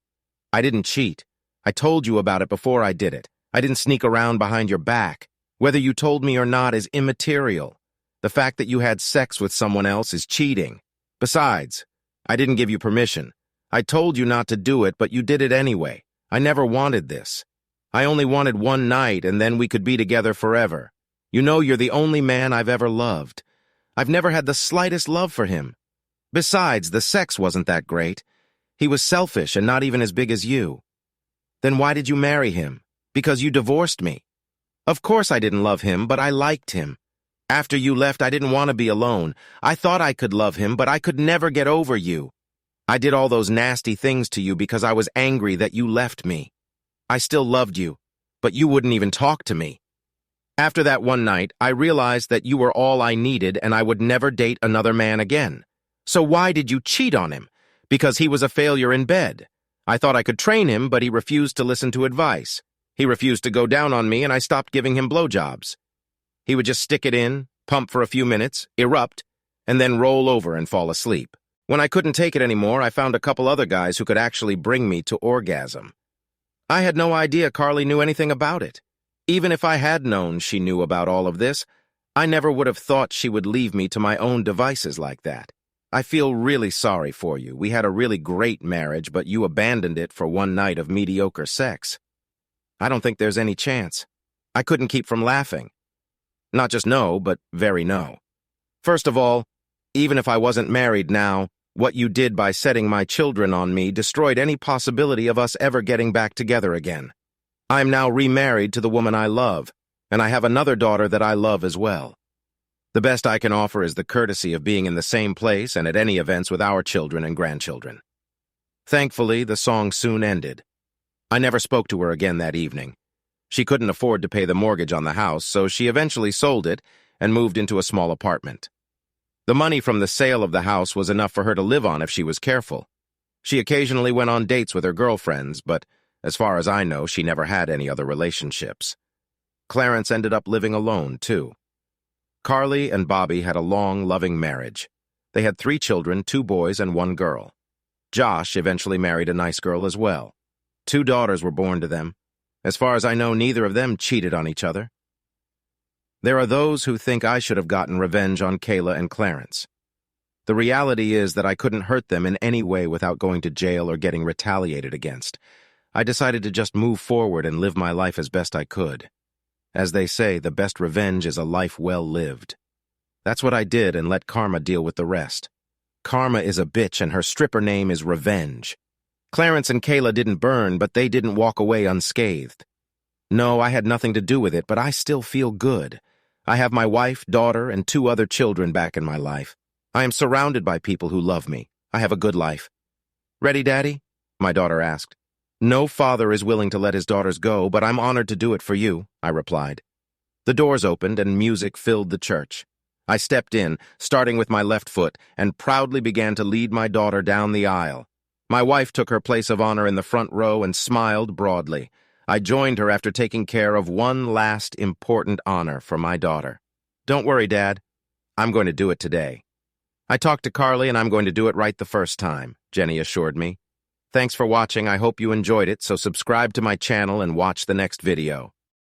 I didn't cheat. I told you about it before I did it. I didn't sneak around behind your back. Whether you told me or not is immaterial. The fact that you had sex with someone else is cheating. Besides, I didn't give you permission. I told you not to do it, but you did it anyway. I never wanted this. I only wanted one night, and then we could be together forever. You know you're the only man I've ever loved. I've never had the slightest love for him. Besides, the sex wasn't that great. He was selfish and not even as big as you. Then why did you marry him? Because you divorced me. Of course I didn't love him, but I liked him. After you left, I didn't want to be alone. I thought I could love him, but I could never get over you. I did all those nasty things to you because I was angry that you left me. I still loved you, but you wouldn't even talk to me. After that one night, I realized that you were all I needed and I would never date another man again. So why did you cheat on him? Because he was a failure in bed. I thought I could train him, but he refused to listen to advice. He refused to go down on me and I stopped giving him blowjobs. He would just stick it in, pump for a few minutes, erupt, and then roll over and fall asleep. When I couldn't take it anymore, I found a couple other guys who could actually bring me to orgasm. I had no idea Carly knew anything about it. Even if I had known she knew about all of this, I never would have thought she would leave me to my own devices like that. I feel really sorry for you. We had a really great marriage, but you abandoned it for one night of mediocre sex. I don't think there's any chance. I couldn't keep from laughing. Not just no, but very no. First of all, even if I wasn't married now, what you did by setting my children on me destroyed any possibility of us ever getting back together again. I'm now remarried to the woman I love, and I have another daughter that I love as well. The best I can offer is the courtesy of being in the same place and at any events with our children and grandchildren. Thankfully, the song soon ended. I never spoke to her again that evening. She couldn't afford to pay the mortgage on the house, so she eventually sold it and moved into a small apartment. The money from the sale of the house was enough for her to live on if she was careful. She occasionally went on dates with her girlfriends, but as far as I know, she never had any other relationships. Clarence ended up living alone, too. Carly and Bobby had a long, loving marriage. They had 3 children, 2 boys and 1 girl. Josh eventually married a nice girl as well. 2 daughters were born to them. As far as I know, neither of them cheated on each other. There are those who think I should have gotten revenge on Kayla and Clarence. The reality is that I couldn't hurt them in any way without going to jail or getting retaliated against. I decided to just move forward and live my life as best I could. As they say, the best revenge is a life well lived. That's what I did and let karma deal with the rest. Karma is a bitch and her stripper name is Revenge. Clarence and Kayla didn't burn, but they didn't walk away unscathed. No, I had nothing to do with it, but I still feel good. I have my wife, daughter, and 2 other children back in my life. I am surrounded by people who love me. I have a good life. "Ready, Daddy?" my daughter asked. "No father is willing to let his daughters go, but I'm honored to do it for you," I replied. The doors opened and music filled the church. I stepped in, starting with my left foot, and proudly began to lead my daughter down the aisle. My wife took her place of honor in the front row and smiled broadly. I joined her after taking care of one last important honor for my daughter. "Don't worry, Dad. I'm going to do it today." "I talked to Carly and I'm going to do it right the first time," Jenny assured me. Thanks for watching. I hope you enjoyed it, so subscribe to my channel and watch the next video.